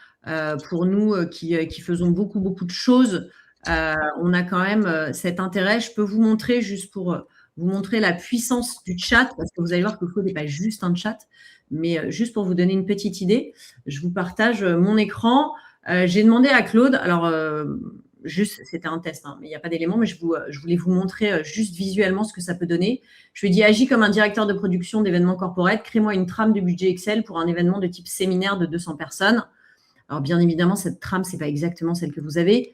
pour nous qui faisons beaucoup de choses. On a quand même cet intérêt. Je peux vous montrer, juste pour vous montrer la puissance du chat, parce que vous allez voir que Claude n'est pas juste un chat, mais juste pour vous donner une petite idée, je vous partage mon écran. J'ai demandé à Claude, alors juste, c'était un test, hein, mais il n'y a pas d'éléments, mais je voulais vous montrer juste visuellement ce que ça peut donner. Je lui ai dit, agis comme un directeur de production d'événements corporate, crée-moi une trame de budget Excel pour un événement de type séminaire de 200 personnes. Alors, bien évidemment, cette trame, ce n'est pas exactement celle que vous avez.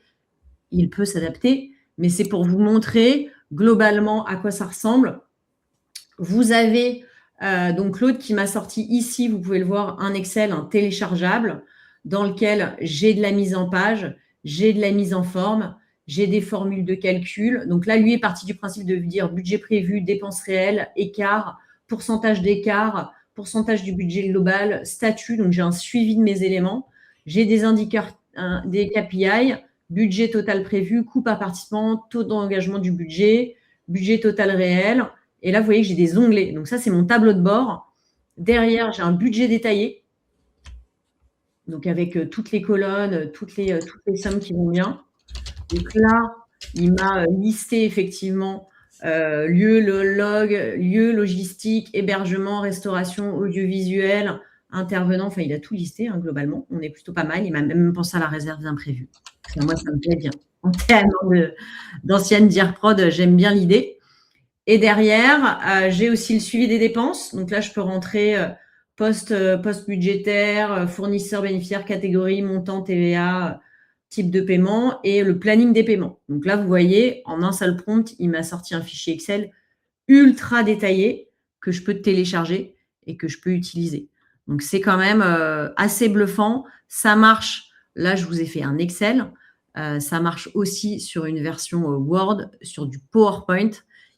Il peut s'adapter, mais c'est pour vous montrer globalement à quoi ça ressemble. Vous avez donc Claude qui m'a sorti ici, vous pouvez le voir, un Excel, un téléchargeable, dans lequel j'ai de la mise en page, j'ai de la mise en forme, j'ai des formules de calcul. Donc là, lui est parti du principe de dire budget prévu, dépenses réelles, écart, pourcentage d'écart, pourcentage du budget global, statut. Donc j'ai un suivi de mes éléments. J'ai des indicateurs, des KPI, budget total prévu, coût par participant, taux d'engagement du budget, budget total réel. Et là, vous voyez que j'ai des onglets. Donc ça, c'est mon tableau de bord. Derrière, j'ai un budget détaillé. Donc avec toutes les colonnes, toutes les sommes qui vont bien. Donc là, il m'a listé effectivement lieu, logistique, hébergement, restauration, audiovisuel, intervenant. Enfin, il a tout listé globalement. On est plutôt pas mal. Il m'a même pensé à la réserve d'imprévu. Moi, ça me plaît bien. En termes d'ancienne DIRPROD, j'aime bien l'idée. Et derrière, j'ai aussi le suivi des dépenses. Donc là, je peux rentrer poste budgétaire, fournisseur, bénéficiaire, catégorie, montant, TVA, type de paiement et le planning des paiements. Donc là, vous voyez, en un seul prompt, il m'a sorti un fichier Excel ultra détaillé que je peux télécharger et que je peux utiliser. Donc, c'est quand même assez bluffant. Ça marche. Là, je vous ai fait un Excel. Ça marche aussi sur une version Word, sur du PowerPoint.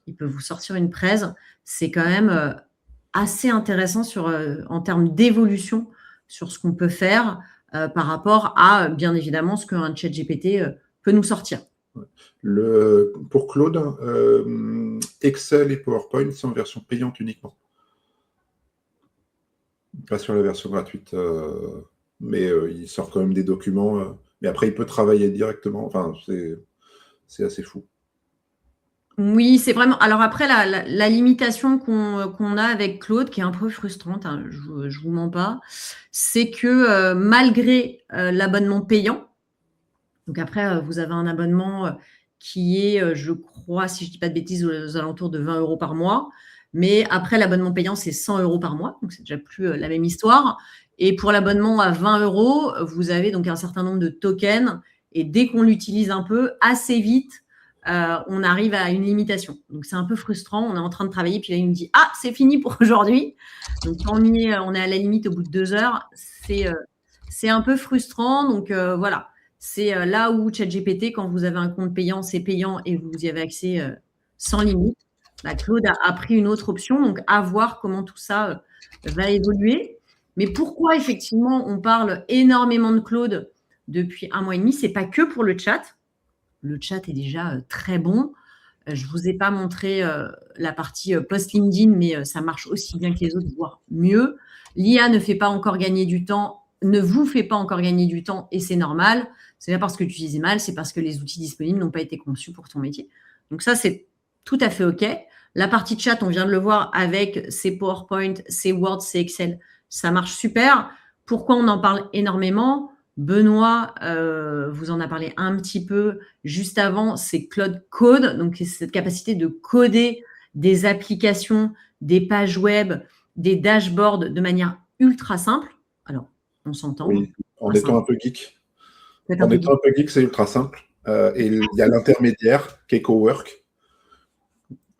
Il peut vous sortir une presse. C'est quand même assez intéressant en termes d'évolution sur ce qu'on peut faire par rapport à, bien évidemment, ce qu'un ChatGPT peut nous sortir. Pour Claude, Excel et PowerPoint sont en version payante uniquement. Pas sur la version gratuite, mais il sort quand même des documents. Mais après, il peut travailler directement. Enfin, c'est assez fou. Oui, c'est vraiment. Alors après, la limitation qu'on a avec Claude, qui est un peu frustrante, hein, je vous mens pas, c'est que malgré l'abonnement payant, donc après, vous avez un abonnement qui est, je crois, si je ne dis pas de bêtises, aux alentours de 20 € par mois. Mais après, l'abonnement payant, c'est 100 € par mois. Donc, c'est déjà plus la même histoire. Et pour l'abonnement à 20 €, vous avez donc un certain nombre de tokens. Et dès qu'on l'utilise un peu, assez vite, on arrive à une limitation. Donc, c'est un peu frustrant. On est en train de travailler. Puis là, il me dit « Ah, c'est fini pour aujourd'hui ». Donc, quand on est à la limite au bout de 2 heures, c'est un peu frustrant. Donc, voilà. C'est là où ChatGPT, quand vous avez un compte payant, c'est payant et vous y avez accès sans limite. Claude a pris une autre option. Donc, à voir comment tout ça va évoluer. Mais pourquoi, effectivement, on parle énormément de Claude depuis 1 mois et demi? Ce n'est pas que pour le chat. Le chat est déjà très bon. Je ne vous ai pas montré la partie post-LinkedIn, mais ça marche aussi bien que les autres, voire mieux. L'IA ne fait pas encore gagner du temps, ne vous fait pas encore gagner du temps et c'est normal. Ce n'est pas parce que tu utilises mal, c'est parce que les outils disponibles n'ont pas été conçus pour ton métier. Donc ça, c'est tout à fait OK. La partie chat, on vient de le voir avec ses PowerPoint, ses Word, ses Excel. Ça marche super. Pourquoi on en parle énormément? Benoît vous en a parlé un petit peu juste avant, c'est Cloud Code, donc c'est cette capacité de coder des applications, des pages web, des dashboards de manière ultra simple. Alors, on s'entend. Oui, en étant un peu geek. Peut-être un En peu étant un peu geek, c'est ultra simple. Et il y a l'intermédiaire qui est Cowork.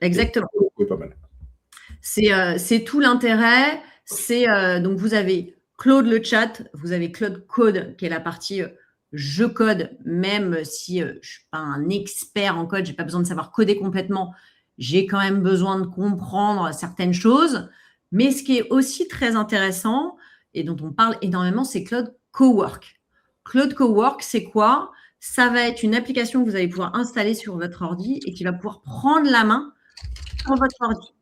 Exactement. C'est pas mal. C'est tout l'intérêt. Donc vous avez Claude le chat, vous avez Claude Code qui est la partie je code, même si je ne suis pas un expert en code, je n'ai pas besoin de savoir coder complètement, j'ai quand même besoin de comprendre certaines choses. Mais ce qui est aussi très intéressant et dont on parle énormément, c'est Claude Cowork. Claude Cowork, c'est quoi? Ça va être une application que vous allez pouvoir installer sur votre ordi et qui va pouvoir prendre la main sur votre ordi.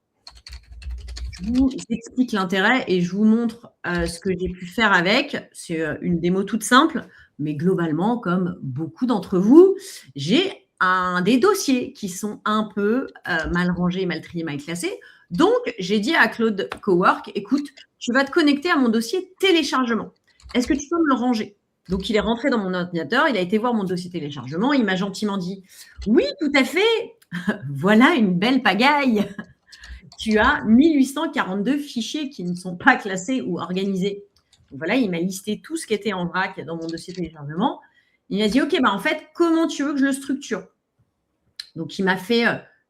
Je vous explique l'intérêt et je vous montre ce que j'ai pu faire avec. C'est une démo toute simple, mais globalement, comme beaucoup d'entre vous, j'ai des dossiers qui sont un peu mal rangés, mal triés, mal classés. Donc, j'ai dit à Claude Cowork, écoute, tu vas te connecter à mon dossier téléchargement. Est-ce que tu peux me le ranger? Donc, il est rentré dans mon ordinateur, il a été voir mon dossier téléchargement, il m'a gentiment dit, oui, tout à fait, voilà une belle pagaille. Tu as 1842 fichiers qui ne sont pas classés ou organisés. Donc voilà, il m'a listé tout ce qui était en vrac dans mon dossier téléchargement. Il m'a dit, OK, en fait, comment tu veux que je le structure? Donc, il m'a fait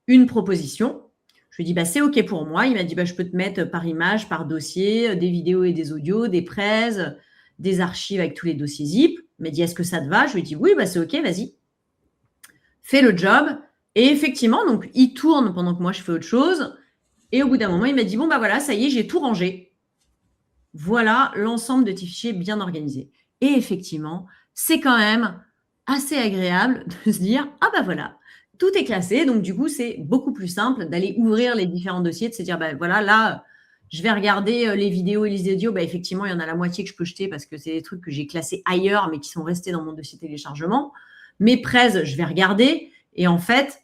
une proposition. Je lui ai dit, c'est OK pour moi. Il m'a dit, je peux te mettre par image, par dossier, des vidéos et des audios, des prêts, des archives avec tous les dossiers zip. Il m'a dit, est-ce que ça te va? Je lui ai dit, oui, c'est OK, vas-y. Fais le job. Et effectivement, donc, il tourne pendant que moi, je fais autre chose. Et au bout d'un moment, il m'a dit, voilà, ça y est, j'ai tout rangé. Voilà l'ensemble de tes fichiers bien organisés. Et effectivement, c'est quand même assez agréable de se dire, voilà, tout est classé. Donc, du coup, c'est beaucoup plus simple d'aller ouvrir les différents dossiers, de se dire, voilà, là, je vais regarder les vidéos et les audios. Effectivement, il y en a la moitié que je peux jeter parce que c'est des trucs que j'ai classés ailleurs, mais qui sont restés dans mon dossier téléchargement. Mes prêts, je vais regarder. Et en fait,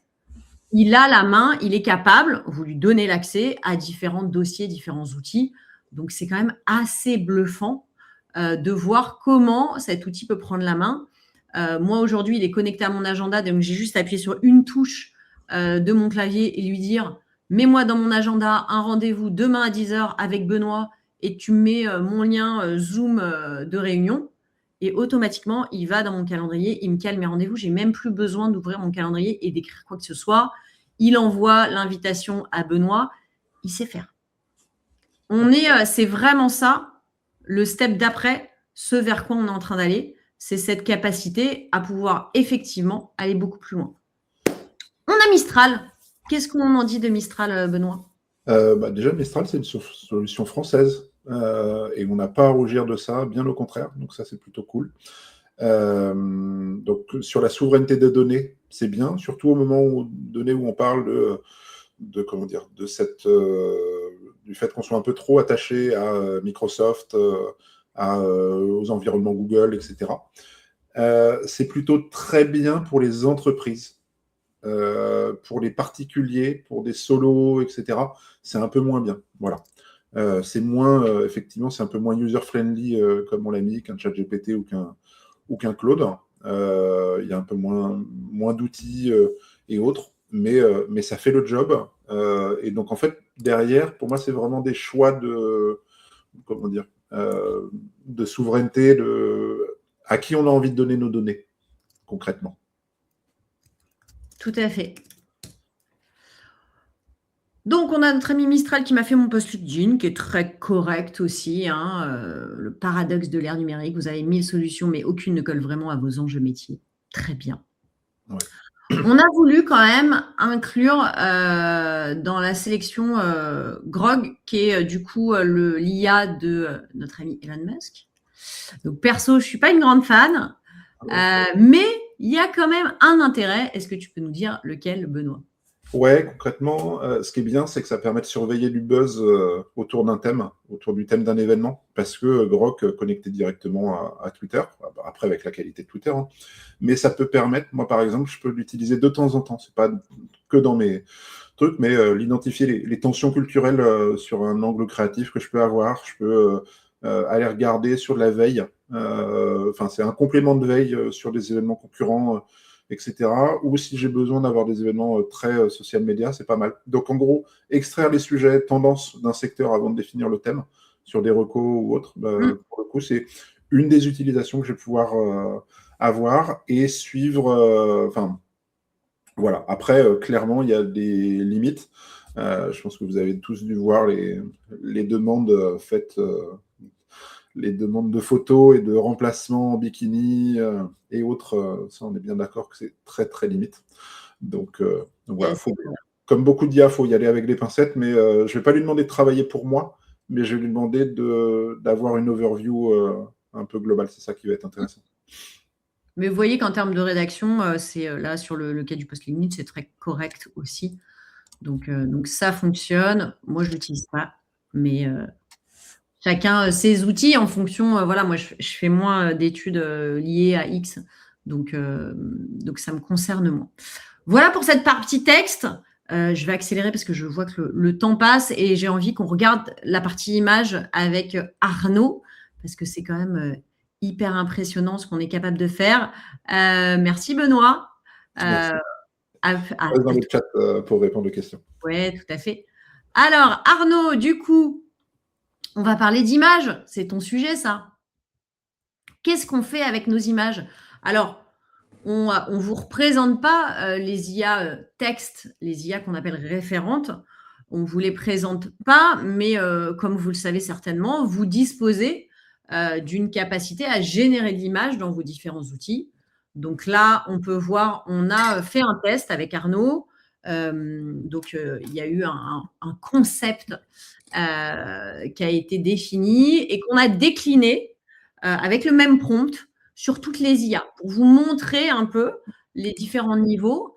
il a la main, il est capable, vous lui donnez l'accès à différents dossiers, différents outils. Donc, c'est quand même assez bluffant de voir comment cet outil peut prendre la main. Moi, aujourd'hui, il est connecté à mon agenda, donc j'ai juste appuyé sur une touche de mon clavier et lui dire « Mets-moi dans mon agenda un rendez-vous demain à 10h avec Benoît et tu mets mon lien Zoom de réunion. » Et automatiquement, il va dans mon calendrier, il me cale mes rendez-vous. Je n'ai même plus besoin d'ouvrir mon calendrier et d'écrire quoi que ce soit. Il envoie l'invitation à Benoît. Il sait faire. C'est vraiment ça, le step d'après, ce vers quoi on est en train d'aller. C'est cette capacité à pouvoir effectivement aller beaucoup plus loin. On a Mistral. Qu'est-ce qu'on en dit de Mistral, Benoît? Déjà, Mistral, c'est une solution française. Et on n'a pas à rougir de ça, bien au contraire. Donc ça, c'est plutôt cool. Donc sur la souveraineté des données, c'est bien, surtout au moment donné où on parle du fait qu'on soit un peu trop attaché à Microsoft, aux environnements Google, etc. C'est plutôt très bien pour les entreprises. Pour les particuliers, pour des solos, etc., c'est un peu moins bien. Voilà. C'est moins, effectivement, c'est un peu moins user-friendly, comme on l'a mis, qu'un ChatGPT ou qu'un Claude. Il y a un peu moins d'outils et autres, mais ça fait le job. Et donc, en fait, derrière, pour moi, c'est vraiment des choix de souveraineté, à qui on a envie de donner nos données, concrètement. Tout à fait. Donc, on a notre ami Mistral qui m'a fait mon post LinkedIn, qui est très correct aussi. Le paradoxe de l'ère numérique. Vous avez 1000 solutions, mais aucune ne colle vraiment à vos enjeux métiers. Très bien. Ouais. On a voulu quand même inclure dans la sélection Grok, qui est du coup l'IA de notre ami Elon Musk. Donc, perso, je ne suis pas une grande fan, mais il y a quand même un intérêt. Est-ce que tu peux nous dire lequel, Benoît? Ouais, concrètement, ce qui est bien, c'est que ça permet de surveiller du buzz autour d'un thème, autour du thème d'un événement, parce que Grok connecté directement à Twitter, après avec la qualité de Twitter, hein. Mais ça peut permettre, moi par exemple, je peux l'utiliser de temps en temps. C'est pas que dans mes trucs, mais l'identifier les tensions culturelles sur un angle créatif que je peux avoir. Je peux aller regarder sur de la veille. Enfin, c'est un complément de veille sur des événements concurrents, etc. Ou si j'ai besoin d'avoir des événements très social media, c'est pas mal. Donc, en gros, extraire les sujets, tendances d'un secteur avant de définir le thème sur des recos ou autres, pour le coup, c'est une des utilisations que je vais pouvoir avoir et suivre. Enfin, voilà. Après, clairement, il y a des limites. Je pense que vous avez tous dû voir les demandes faites, les demandes de photos et de remplacements en bikini et autres. Ça, on est bien d'accord que c'est très, très limite. Donc voilà, comme beaucoup d'IA, il faut y aller avec des pincettes, mais je ne vais pas lui demander de travailler pour moi, mais je vais lui demander d'avoir une overview un peu globale. C'est ça qui va être intéressant. Mais vous voyez qu'en termes de rédaction, c'est là sur le cas du post-LinkedIn, c'est très correct aussi. Donc ça fonctionne. Moi, je ne l'utilise pas, mais chacun ses outils en fonction. Voilà, moi, je fais moins d'études liées à X, donc ça me concerne moins. Voilà pour cette partie texte. Je vais accélérer parce que je vois que le temps passe et j'ai envie qu'on regarde la partie image avec Arnaud, parce que c'est quand même hyper impressionnant ce qu'on est capable de faire. Merci Benoît. Merci. Dans le chat pour répondre aux questions. Oui, tout à fait. Alors, Arnaud, du coup, on va parler d'images. C'est ton sujet, ça. Qu'est-ce qu'on fait avec nos images? Alors, on ne vous représente pas les IA textes, les IA qu'on appelle référentes. On ne vous les présente pas, mais comme vous le savez certainement, vous disposez d'une capacité à générer de l'image dans vos différents outils. Donc là, on peut voir, on a fait un test avec Arnaud. Donc, il y a eu un concept qui a été défini et qu'on a décliné avec le même prompt sur toutes les IA pour vous montrer un peu les différents niveaux,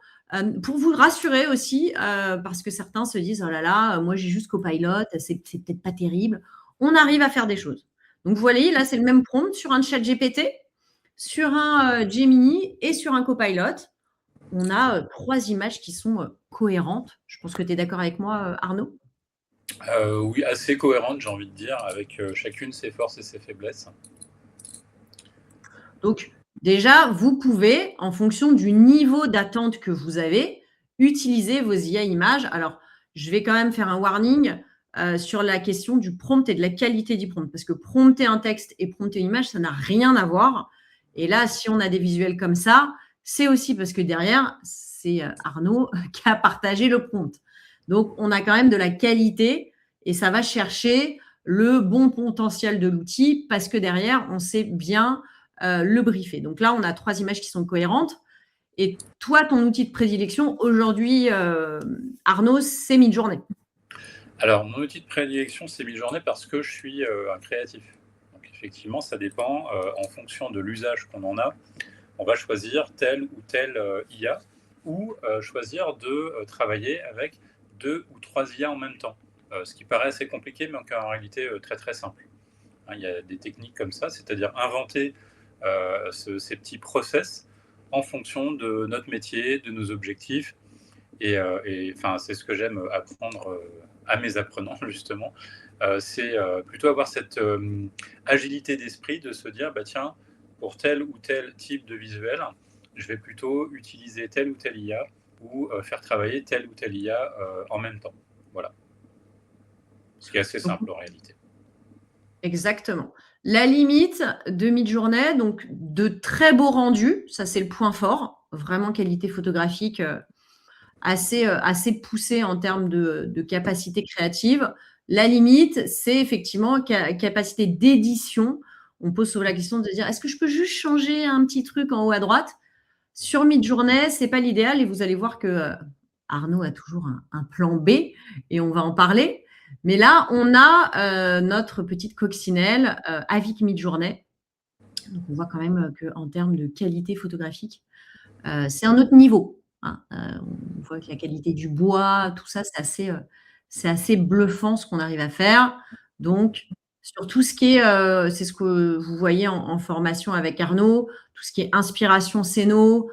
pour vous rassurer aussi, parce que certains se disent « Oh là là, moi j'ai juste Copilot, c'est peut-être pas terrible ». On arrive à faire des choses. Donc, vous voyez, là, c'est le même prompt sur un ChatGPT, sur un Gemini et sur un Copilot. On a 3 images qui sont cohérentes. Je pense que tu es d'accord avec moi, Arnaud? Oui, assez cohérentes, j'ai envie de dire, avec chacune ses forces et ses faiblesses. Donc, déjà, vous pouvez, en fonction du niveau d'attente que vous avez, utiliser vos IA images. Alors, je vais quand même faire un warning sur la question du prompt et de la qualité du prompt, parce que prompter un texte et prompter une image, ça n'a rien à voir. Et là, si on a des visuels comme ça, c'est aussi parce que derrière, c'est Arnaud qui a partagé le prompt. Donc, on a quand même de la qualité et ça va chercher le bon potentiel de l'outil parce que derrière, on sait bien le briefer. Donc là, on a 3 images qui sont cohérentes. Et toi, ton outil de prédilection aujourd'hui, Arnaud, c'est Midjourney. Alors, mon outil de prédilection, c'est Midjourney parce que je suis un créatif. Donc, effectivement, ça dépend en fonction de l'usage qu'on en a. On va choisir telle ou telle IA ou choisir de travailler avec 2 ou 3 IA en même temps. Ce qui paraît assez compliqué, mais en réalité très très simple. Il y a des techniques comme ça, c'est-à-dire inventer ces petits process en fonction de notre métier, de nos objectifs. Et c'est ce que j'aime apprendre à mes apprenants, justement. C'est plutôt avoir cette agilité d'esprit de se dire, tiens, pour tel ou tel type de visuel, je vais plutôt utiliser telle ou telle IA ou faire travailler telle ou telle IA en même temps. Voilà. Ce qui est assez simple en réalité. Exactement. La limite de Midjourney, donc de très beaux rendus, ça c'est le point fort, vraiment qualité photographique assez poussée en termes de capacité créative. La limite, c'est effectivement capacité d'édition. On pose souvent la question de dire, est-ce que je peux juste changer un petit truc en haut à droite? Sur Midjourney, ce n'est pas l'idéal et vous allez voir que Arnaud a toujours un plan B et on va en parler. Mais là, on a notre petite coccinelle avec Midjourney. Donc, on voit quand même qu'en termes de qualité photographique, c'est un autre niveau. Hein. On voit que la qualité du bois, tout ça, c'est assez bluffant ce qu'on arrive à faire. Donc, sur tout ce qui est, c'est ce que vous voyez en formation avec Arnaud, tout ce qui est inspiration scéno,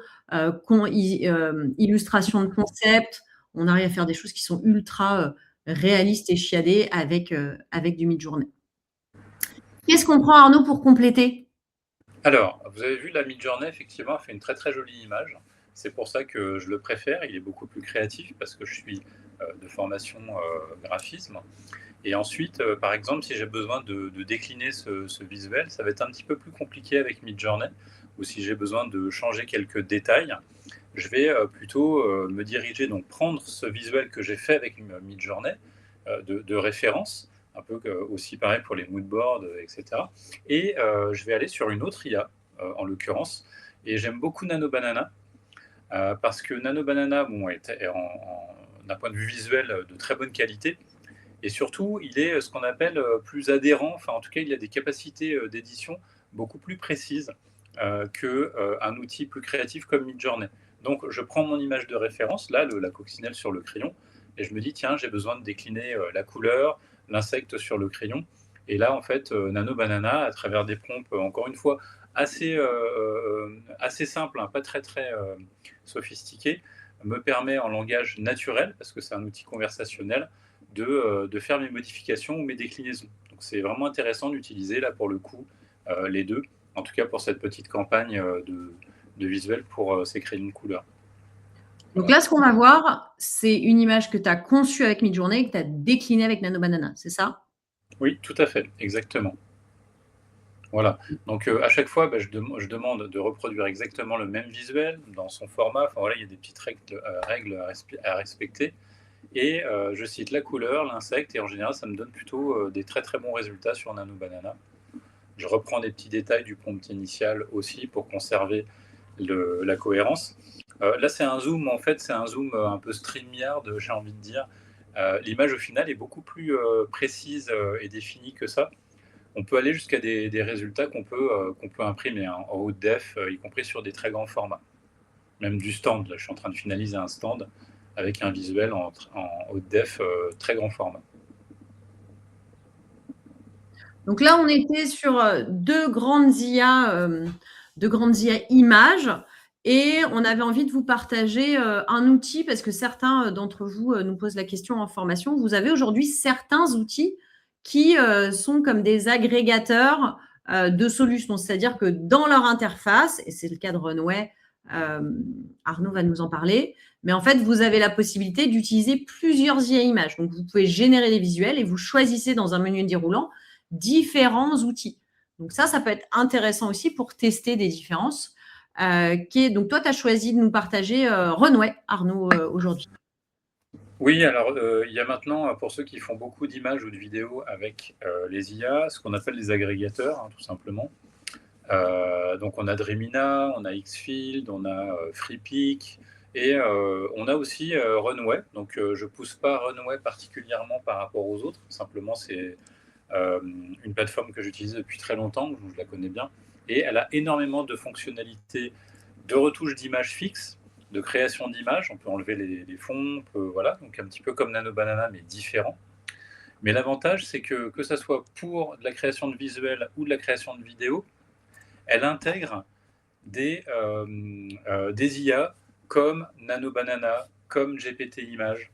illustration de concept, on arrive à faire des choses qui sont ultra réalistes et chiadées avec du Midjourney. Qu'est-ce qu'on prend, Arnaud, pour compléter? Alors, vous avez vu, la Midjourney, effectivement, fait une très très jolie image. C'est pour ça que je le préfère. Il est beaucoup plus créatif parce que je suis de formation graphisme. Et ensuite, par exemple, si j'ai besoin de décliner ce visuel, ça va être un petit peu plus compliqué avec Midjourney. Ou si j'ai besoin de changer quelques détails, je vais plutôt me diriger, donc prendre ce visuel que j'ai fait avec Midjourney de référence, un peu aussi pareil pour les moodboards, etc. Et je vais aller sur une autre IA, en l'occurrence. Et j'aime beaucoup Nano Banana, parce que Nano Banana, bon, est d'un point de vue visuel de très bonne qualité. Et surtout, il est ce qu'on appelle plus adhérent. Enfin, en tout cas, il a des capacités d'édition beaucoup plus précises qu'un outil plus créatif comme Midjourney. Donc, je prends mon image de référence, là, la coccinelle sur le crayon, et je me dis, tiens, j'ai besoin de décliner la couleur, l'insecte sur le crayon. Et là, en fait, Nano Banana, à travers des prompts, encore une fois, assez simples, hein, pas très sophistiqués, me permet en langage naturel, parce que c'est un outil conversationnel, de faire mes modifications ou mes déclinaisons. Donc c'est vraiment intéressant d'utiliser là pour le coup les deux, en tout cas pour cette petite campagne de visuel pour ces crayons de couleur. Donc là, ce qu'on va voir, c'est une image que tu as conçue avec Midjourney et que tu as déclinée avec Nano Banana, c'est ça? Oui, tout à fait, exactement. Voilà, donc à chaque fois, je demande de reproduire exactement le même visuel dans son format. Enfin, voilà, il y a des petites règles à respecter. Et je cite la couleur, l'insecte, et en général, ça me donne plutôt des très très bons résultats sur Nano Banana. Je reprends des petits détails du prompt initial aussi pour conserver la cohérence. Là, c'est un zoom, en fait, c'est un zoom un peu StreamYard, j'ai envie de dire. L'image, au final, est beaucoup plus précise et définie que ça. On peut aller jusqu'à des résultats qu'on peut imprimer en haute def, y compris sur des très grands formats. Même du stand, là, je suis en train de finaliser un stand avec un visuel en haute def, très grand format. Donc là, on était sur deux grandes IA images, et on avait envie de vous partager un outil parce que certains d'entre vous nous posent la question en formation. Vous avez aujourd'hui certains outils qui sont comme des agrégateurs de solutions, c'est-à-dire que dans leur interface, et c'est le cas de Runway, Arnaud va nous en parler, mais en fait, vous avez la possibilité d'utiliser plusieurs IA images. Donc, vous pouvez générer des visuels et vous choisissez dans un menu déroulant différents outils. Donc, ça peut être intéressant aussi pour tester des différences. Donc, toi, tu as choisi de nous partager Runway, Arnaud, aujourd'hui. Oui, alors il y a maintenant, pour ceux qui font beaucoup d'images ou de vidéos avec les IA, ce qu'on appelle les agrégateurs, hein, tout simplement. Donc on a Dremina, on a Xfield, on a FreePic, et on a aussi Runway. Donc je ne pousse pas Runway particulièrement par rapport aux autres, simplement c'est une plateforme que j'utilise depuis très longtemps, donc je la connais bien, et elle a énormément de fonctionnalités de retouche d'images fixes, de création d'images. On peut enlever les fonds, voilà, donc un petit peu comme Nano Banana, mais différent. Mais l'avantage, c'est que ça soit pour de la création de visuels ou de la création de vidéos, elle intègre des IA comme Nano Banana, comme GPT Images.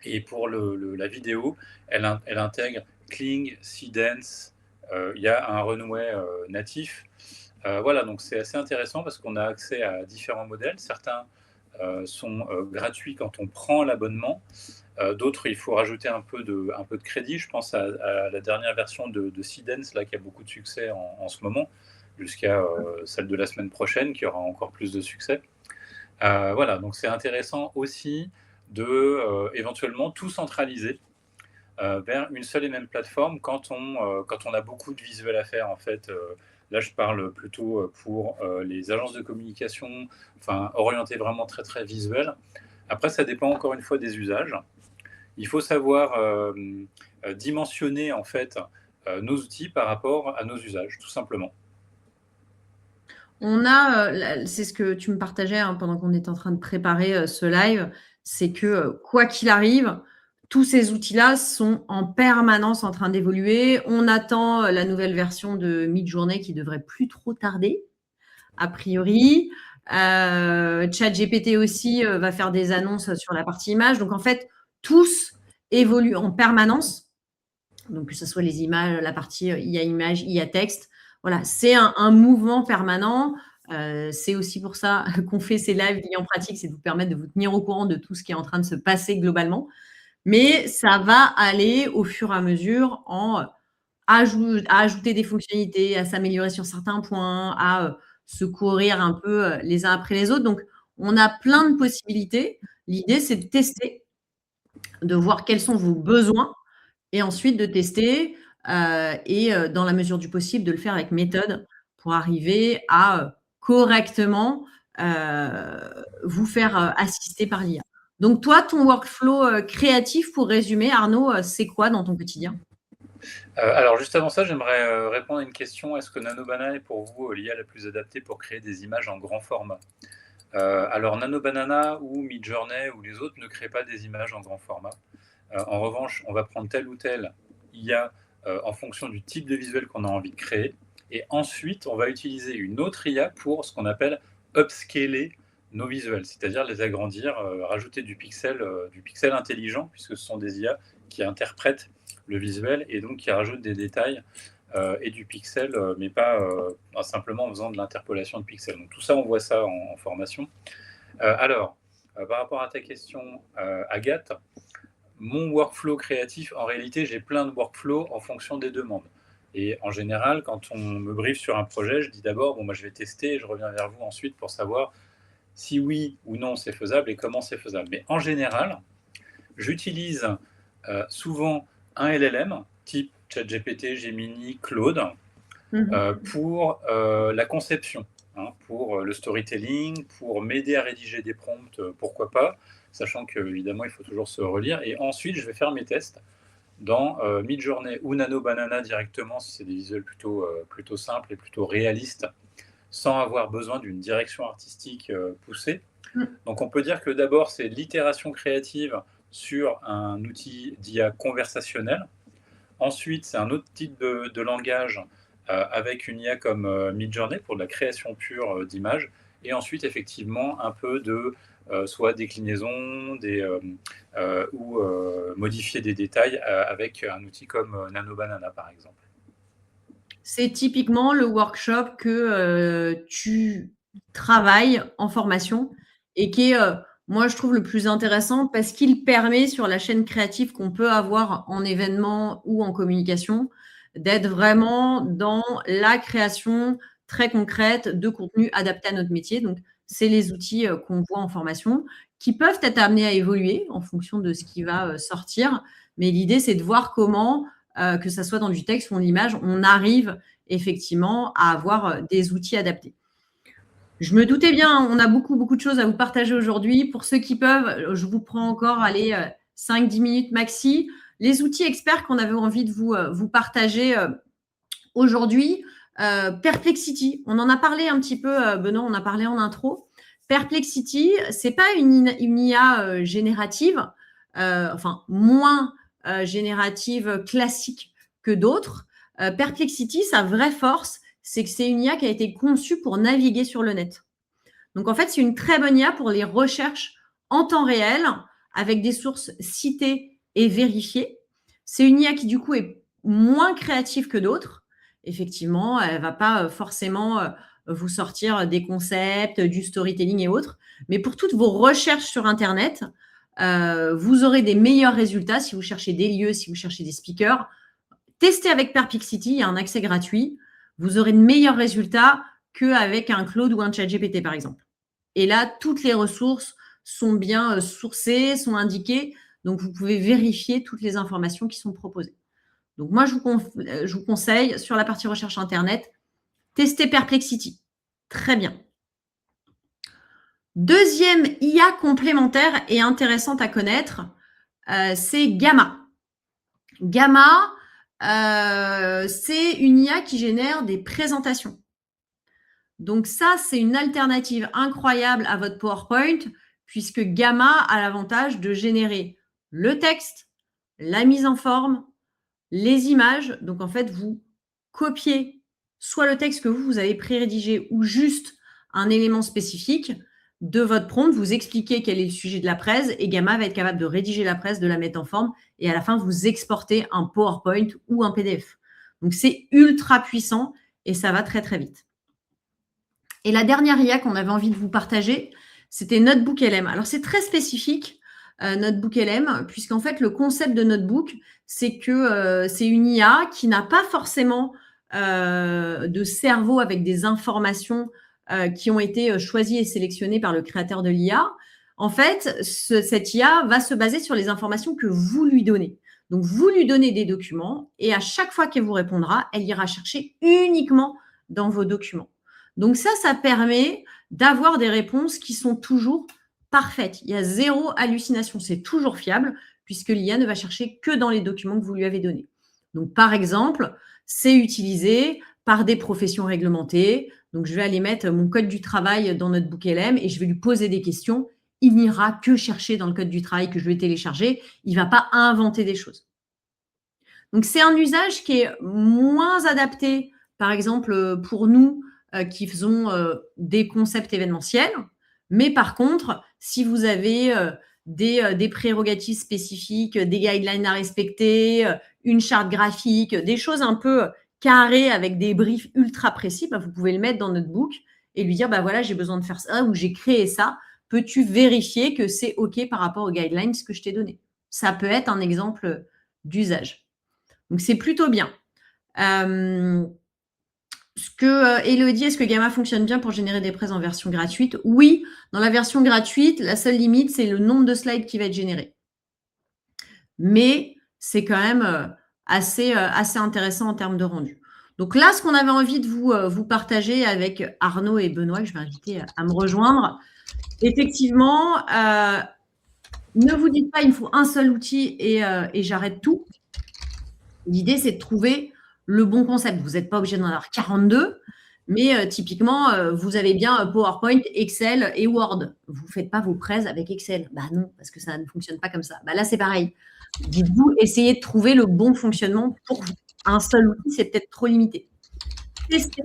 Et pour la vidéo, elle intègre Kling, Seedance, il y a un Runway natif. Voilà, donc c'est assez intéressant parce qu'on a accès à différents modèles. Certains sont gratuits quand on prend l'abonnement. D'autres, il faut rajouter un peu de crédit. Je pense à la dernière version de Seedance, là, qui a beaucoup de succès en ce moment, jusqu'à celle de la semaine prochaine, qui aura encore plus de succès. Voilà, donc c'est intéressant aussi de éventuellement tout centraliser vers une seule et même plateforme quand on a beaucoup de visuels à faire, en fait. Là, je parle plutôt pour les agences de communication, enfin, orienté vraiment très, très visuel. Après, ça dépend encore une fois des usages. Il faut savoir dimensionner, en fait, nos outils par rapport à nos usages, tout simplement. On a, c'est ce que tu me partageais pendant qu'on était en train de préparer ce live, c'est que quoi qu'il arrive, tous ces outils-là sont en permanence en train d'évoluer. On attend la nouvelle version de Midjourney qui devrait plus trop tarder, a priori. ChatGPT aussi va faire des annonces sur la partie image. Donc, en fait, tous évoluent en permanence. Donc, que ce soit les images, la partie IA image, IA texte. Voilà, c'est un mouvement permanent. C'est aussi pour ça qu'on fait ces lives liés en pratique, c'est de vous permettre de vous tenir au courant de tout ce qui est en train de se passer globalement. Mais ça va aller au fur et à mesure à ajouter des fonctionnalités, à s'améliorer sur certains points, à se courir un peu les uns après les autres. Donc, on a plein de possibilités. L'idée, c'est de tester, de voir quels sont vos besoins et ensuite de tester et dans la mesure du possible, de le faire avec méthode pour arriver à correctement vous faire assister par l'IA. Donc, toi, ton workflow créatif, pour résumer, Arnaud, c'est quoi dans ton quotidien? Alors, juste avant ça, j'aimerais répondre à une question. Est-ce que NanoBanana est pour vous l'IA la plus adaptée pour créer des images en grand format? Alors, NanoBanana ou Midjourney ou les autres ne créent pas des images en grand format. En revanche, on va prendre telle ou telle IA en fonction du type de visuel qu'on a envie de créer. Et ensuite, on va utiliser une autre IA pour ce qu'on appelle upscaler nos visuels, c'est-à-dire les agrandir, rajouter du pixel intelligent, puisque ce sont des IA qui interprètent le visuel et donc qui rajoutent des détails et du pixel, mais pas simplement en faisant de l'interpolation de pixels. Donc tout ça, on voit ça en formation. Alors, par rapport à ta question, Agathe, mon workflow créatif, en réalité, j'ai plein de workflows en fonction des demandes. Et en général, quand on me briefe sur un projet, je dis d'abord, bon, moi, je vais tester et je reviens vers vous ensuite pour savoir si oui ou non c'est faisable et comment c'est faisable. Mais en général, j'utilise souvent un LLM, type ChatGPT, Gemini, Claude, pour la conception, hein, pour le storytelling, pour m'aider à rédiger des prompts, pourquoi pas, sachant qu'évidemment, il faut toujours se relire. Et ensuite, je vais faire mes tests dans Midjourney ou NanoBanana directement, si c'est des visuels plutôt simples et plutôt réalistes, sans avoir besoin d'une direction artistique poussée. Donc, on peut dire que d'abord, c'est l'itération créative sur un outil d'IA conversationnel. Ensuite, c'est un autre type de langage avec une IA comme Midjourney pour de la création pure d'images. Et ensuite, effectivement, un peu de soit déclinaison ou modifier des détails avec un outil comme NanoBanana, par exemple. C'est typiquement le workshop que tu travailles en formation et qui est, moi, je trouve le plus intéressant parce qu'il permet, sur la chaîne créative qu'on peut avoir en événement ou en communication, d'être vraiment dans la création très concrète de contenu adapté à notre métier. Donc, c'est les outils qu'on voit en formation qui peuvent être amenés à évoluer en fonction de ce qui va sortir. Mais l'idée, c'est de voir comment que ça soit dans du texte ou en image, on arrive effectivement à avoir des outils adaptés. Je me doutais bien, on a beaucoup de choses à vous partager aujourd'hui. Pour ceux qui peuvent, je vous prends encore 5-10 minutes maxi. Les outils experts qu'on avait envie de vous partager aujourd'hui, Perplexity, on en a parlé un petit peu, Benoît, on a parlé en intro. Perplexity, c'est pas une IA générative, enfin moins générative classique que d'autres. Perplexity, sa vraie force, c'est que c'est une IA qui a été conçue pour naviguer sur le net. Donc, en fait, c'est une très bonne IA pour les recherches en temps réel avec des sources citées et vérifiées. C'est une IA qui, du coup, est moins créative que d'autres. Effectivement, elle ne va pas forcément vous sortir des concepts, du storytelling et autres. Mais pour toutes vos recherches sur Internet, vous aurez des meilleurs résultats si vous cherchez des lieux, si vous cherchez des speakers. Testez avec Perplexity, il y a un accès gratuit. Vous aurez de meilleurs résultats qu'avec un Claude ou un ChatGPT, par exemple. Et là, toutes les ressources sont bien sourcées, sont indiquées. Donc, vous pouvez vérifier toutes les informations qui sont proposées. Donc, moi, je vous conseille, sur la partie recherche Internet, testez Perplexity. Très bien. Deuxième IA complémentaire et intéressante à connaître, c'est Gamma. Gamma, c'est une IA qui génère des présentations. Donc ça, c'est une alternative incroyable à votre PowerPoint puisque Gamma a l'avantage de générer le texte, la mise en forme, les images. Donc en fait, vous copiez soit le texte que vous avez pré-rédigé ou juste un élément spécifique de votre prompt, vous expliquez quel est le sujet de la presse et Gamma va être capable de rédiger la presse, de la mettre en forme et à la fin, vous exportez un PowerPoint ou un PDF. Donc, c'est ultra puissant et ça va très, très vite. Et la dernière IA qu'on avait envie de vous partager, c'était Notebook LM. Alors, c'est très spécifique, Notebook LM, puisqu'en fait, le concept de Notebook, c'est que c'est une IA qui n'a pas forcément de cerveau avec des informations qui ont été choisies et sélectionnées par le créateur de l'IA. En fait, cette IA va se baser sur les informations que vous lui donnez. Donc, vous lui donnez des documents et à chaque fois qu'elle vous répondra, elle ira chercher uniquement dans vos documents. Donc, ça permet d'avoir des réponses qui sont toujours parfaites. Il y a zéro hallucination. C'est toujours fiable puisque l'IA ne va chercher que dans les documents que vous lui avez donnés. Donc, par exemple, c'est utilisé par des professions réglementées. Donc, je vais aller mettre mon code du travail dans Notebook LM et je vais lui poser des questions. Il n'ira que chercher dans le code du travail que je vais télécharger. Il ne va pas inventer des choses. Donc, c'est un usage qui est moins adapté, par exemple, pour nous qui faisons des concepts événementiels. Mais par contre, si vous avez des prérogatives spécifiques, des guidelines à respecter, une charte graphique, des choses un peu carrées avec des briefs ultra précis, vous pouvez le mettre dans Notebook et lui dire, voilà, j'ai besoin de faire ça ou j'ai créé ça. Peux-tu vérifier que c'est OK par rapport aux guidelines que je t'ai donné? Ça peut être un exemple d'usage. Donc, c'est plutôt bien. Elodie, est-ce que Gamma fonctionne bien pour générer des presse en version gratuite? Oui, dans la version gratuite, la seule limite, c'est le nombre de slides qui va être généré. Mais c'est quand même assez intéressant en termes de rendu. Donc là, ce qu'on avait envie de vous partager avec Arnaud et Benoît, que je vais inviter à me rejoindre, effectivement, ne vous dites pas il me faut un seul outil et j'arrête tout. L'idée, c'est de trouver le bon concept. Vous n'êtes pas obligé d'en avoir 42, mais typiquement, vous avez bien PowerPoint, Excel et Word. Vous ne faites pas vos presse avec Excel. Non, parce que ça ne fonctionne pas comme ça. Là, c'est pareil. Dites-vous, essayez de trouver le bon fonctionnement pour vous. Un seul outil, c'est peut-être trop limité. Testez.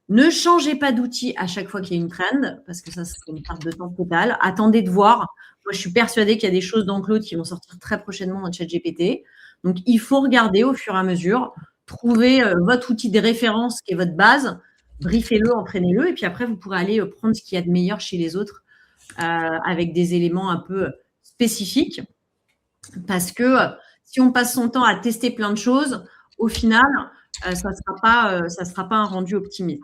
Ne changez pas d'outil à chaque fois qu'il y a une trend, parce que ça, c'est une perte de temps totale. Attendez de voir. Moi, je suis persuadée qu'il y a des choses dans Claude qui vont sortir très prochainement dans ChatGPT. Donc, il faut regarder au fur et à mesure, trouver votre outil de référence qui est votre base, briefez-le, entraînez-le, et puis après, vous pourrez aller prendre ce qu'il y a de meilleur chez les autres avec des éléments un peu spécifiques. Parce que si on passe son temps à tester plein de choses, au final, ça sera pas un rendu optimal.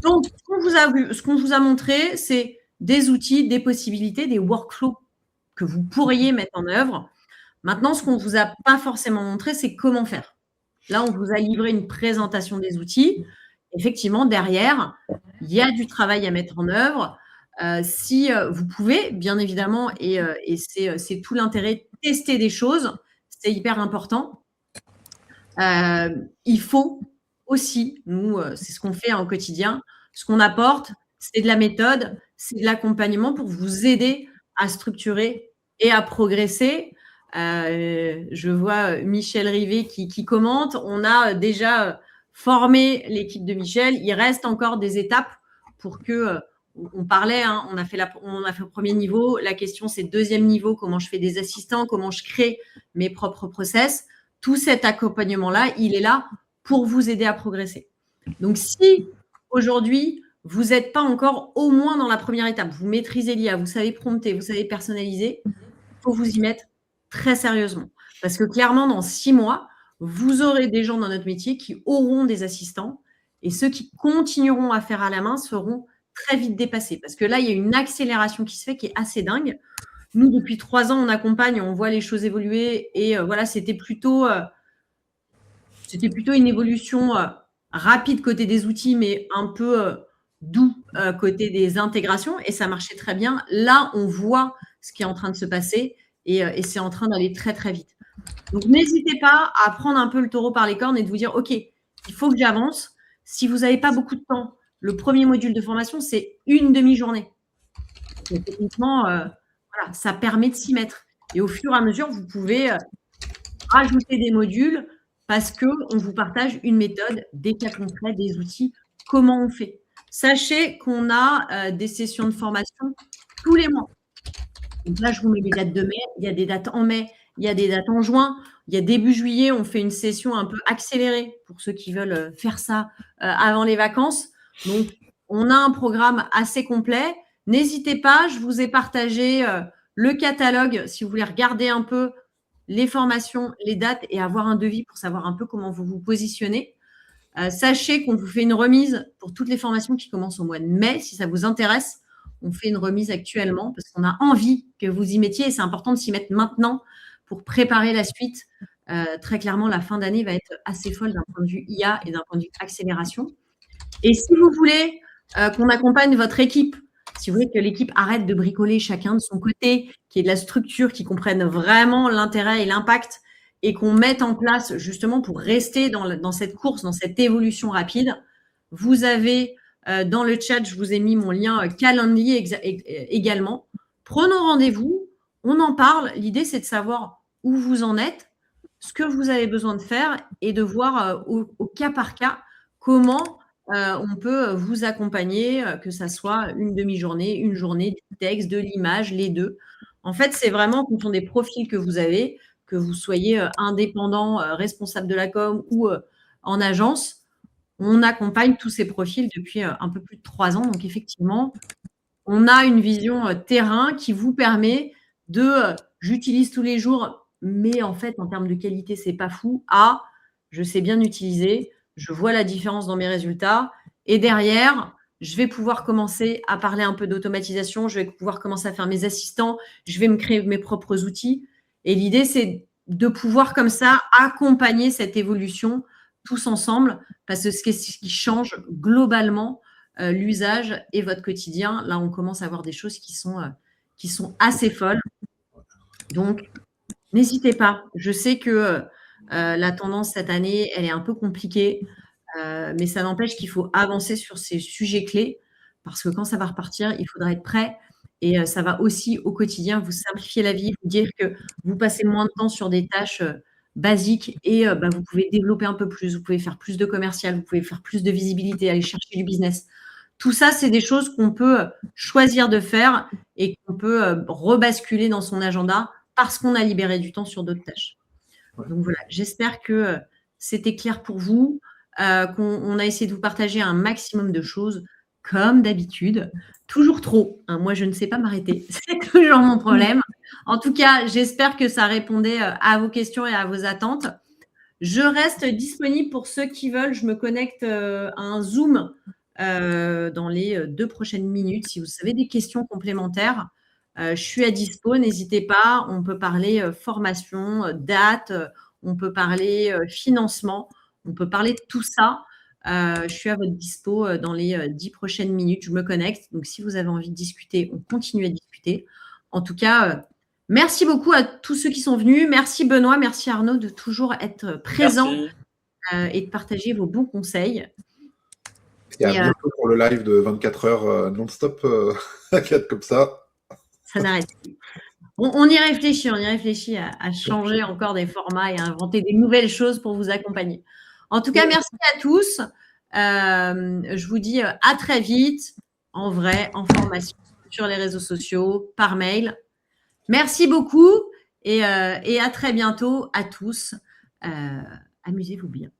Donc, ce qu'on vous a montré, c'est des outils, des possibilités, des workflows que vous pourriez mettre en œuvre. Maintenant, ce qu'on ne vous a pas forcément montré, c'est comment faire. Là, on vous a livré une présentation des outils. Effectivement, derrière, il y a du travail à mettre en œuvre. Si vous pouvez, bien évidemment, et c'est tout l'intérêt, tester des choses, c'est hyper important. Il faut aussi, nous, c'est ce qu'on fait au quotidien, ce qu'on apporte, c'est de la méthode, c'est de l'accompagnement pour vous aider à structurer et à progresser. Je vois Michel Rivet qui commente. On a déjà formé l'équipe de Michel. Il reste encore des étapes pour que, on parlait, on a fait le premier niveau. La question, c'est deuxième niveau, comment je fais des assistants, comment je crée mes propres process. Tout cet accompagnement-là, il est là pour vous aider à progresser. Donc, si aujourd'hui, vous n'êtes pas encore au moins dans la première étape, vous maîtrisez l'IA, vous savez prompter, vous savez personnaliser, il faut vous y mettre très sérieusement. Parce que clairement, dans 6 mois, vous aurez des gens dans notre métier qui auront des assistants et ceux qui continueront à faire à la main seront très vite dépassés. Parce que là, il y a une accélération qui se fait qui est assez dingue. Nous, depuis 3 ans, on accompagne, on voit les choses évoluer et voilà, c'était plutôt une évolution rapide côté des outils, mais un peu doux côté des intégrations et ça marchait très bien. Là, on voit ce qui est en train de se passer et c'est en train d'aller très, très vite. Donc, n'hésitez pas à prendre un peu le taureau par les cornes et de vous dire, OK, il faut que j'avance. Si vous n'avez pas beaucoup de temps, le premier module de formation, c'est une demi-journée. Donc, techniquement, voilà, ça permet de s'y mettre. Et au fur et à mesure, vous pouvez rajouter des modules parce qu'on vous partage une méthode, des cas concrets, des outils, comment on fait. Sachez qu'on a des sessions de formation tous les mois. Donc là, je vous mets les dates de mai. Il y a des dates en mai, il y a des dates en juin. Il y a début juillet, on fait une session un peu accélérée pour ceux qui veulent faire ça avant les vacances. Donc, on a un programme assez complet. N'hésitez pas, je vous ai partagé le catalogue si vous voulez regarder un peu les formations, les dates et avoir un devis pour savoir un peu comment vous vous positionnez. Sachez qu'on vous fait une remise pour toutes les formations qui commencent au mois de mai. Si ça vous intéresse, on fait une remise actuellement parce qu'on a envie que vous y mettiez et c'est important de s'y mettre maintenant pour préparer la suite. Très clairement, la fin d'année va être assez folle d'un point de vue IA et d'un point de vue accélération. Et si vous voulez qu'on accompagne votre équipe, si vous voulez que l'équipe arrête de bricoler chacun de son côté, qu'il y ait de la structure, qu'ils comprennent vraiment l'intérêt et l'impact et qu'on mette en place justement pour rester dans cette course, dans cette évolution rapide, vous avez dans le chat, je vous ai mis mon lien Calendly également. Prenons rendez-vous, on en parle. L'idée, c'est de savoir où vous en êtes, ce que vous avez besoin de faire et de voir au cas par cas comment on peut vous accompagner, que ça soit une demi-journée, une journée, du texte, de l'image, les deux. En fait, c'est vraiment en fonction des profils que vous avez, que vous soyez indépendant, responsable de la com ou en agence, on accompagne tous ces profils depuis un peu plus de 3 ans. Donc, effectivement, on a une vision terrain qui vous permet de j'utilise tous les jours, mais en fait, en termes de qualité, c'est pas fou. Je sais bien utiliser, je vois la différence dans mes résultats. Et derrière, je vais pouvoir commencer à parler un peu d'automatisation, je vais pouvoir commencer à faire mes assistants, je vais me créer mes propres outils. Et l'idée, c'est de pouvoir comme ça accompagner cette évolution tous ensemble, parce que c'est ce qui change globalement l'usage et votre quotidien. Là, on commence à voir des choses qui sont assez folles. Donc, n'hésitez pas. Je sais que la tendance cette année, elle est un peu compliquée, mais ça n'empêche qu'il faut avancer sur ces sujets clés parce que quand ça va repartir, il faudra être prêt et ça va aussi au quotidien vous simplifier la vie, vous dire que vous passez moins de temps sur des tâches basiques et vous pouvez développer un peu plus, vous pouvez faire plus de commercial, vous pouvez faire plus de visibilité, aller chercher du business. Tout ça, c'est des choses qu'on peut choisir de faire et qu'on peut rebasculer dans son agenda parce qu'on a libéré du temps sur d'autres tâches. Donc voilà, j'espère que c'était clair pour vous, qu'on a essayé de vous partager un maximum de choses, comme d'habitude. Toujours trop, hein. Moi, je ne sais pas m'arrêter. C'est toujours mon problème. En tout cas, j'espère que ça répondait à vos questions et à vos attentes. Je reste disponible pour ceux qui veulent. Je me connecte à un Zoom dans les 2 prochaines minutes. Si vous avez des questions complémentaires, je suis à dispo. N'hésitez pas. On peut parler formation, date, on peut parler financement, on peut parler de tout ça. Je suis à votre dispo dans les 10 prochaines minutes. Je me connecte. Donc, si vous avez envie de discuter, on continue à discuter. En tout cas, merci beaucoup à tous ceux qui sont venus. Merci Benoît, merci Arnaud de toujours être présent et de partager vos bons conseils. Et à bientôt pour le live de 24 heures non-stop, comme ça. Ça n'arrête plus. On y réfléchit à changer encore des formats et à inventer des nouvelles choses pour vous accompagner. En tout cas, merci à tous. Je vous dis à très vite, en vrai, en formation, sur les réseaux sociaux, par mail. Merci beaucoup et à très bientôt à tous. Amusez-vous bien.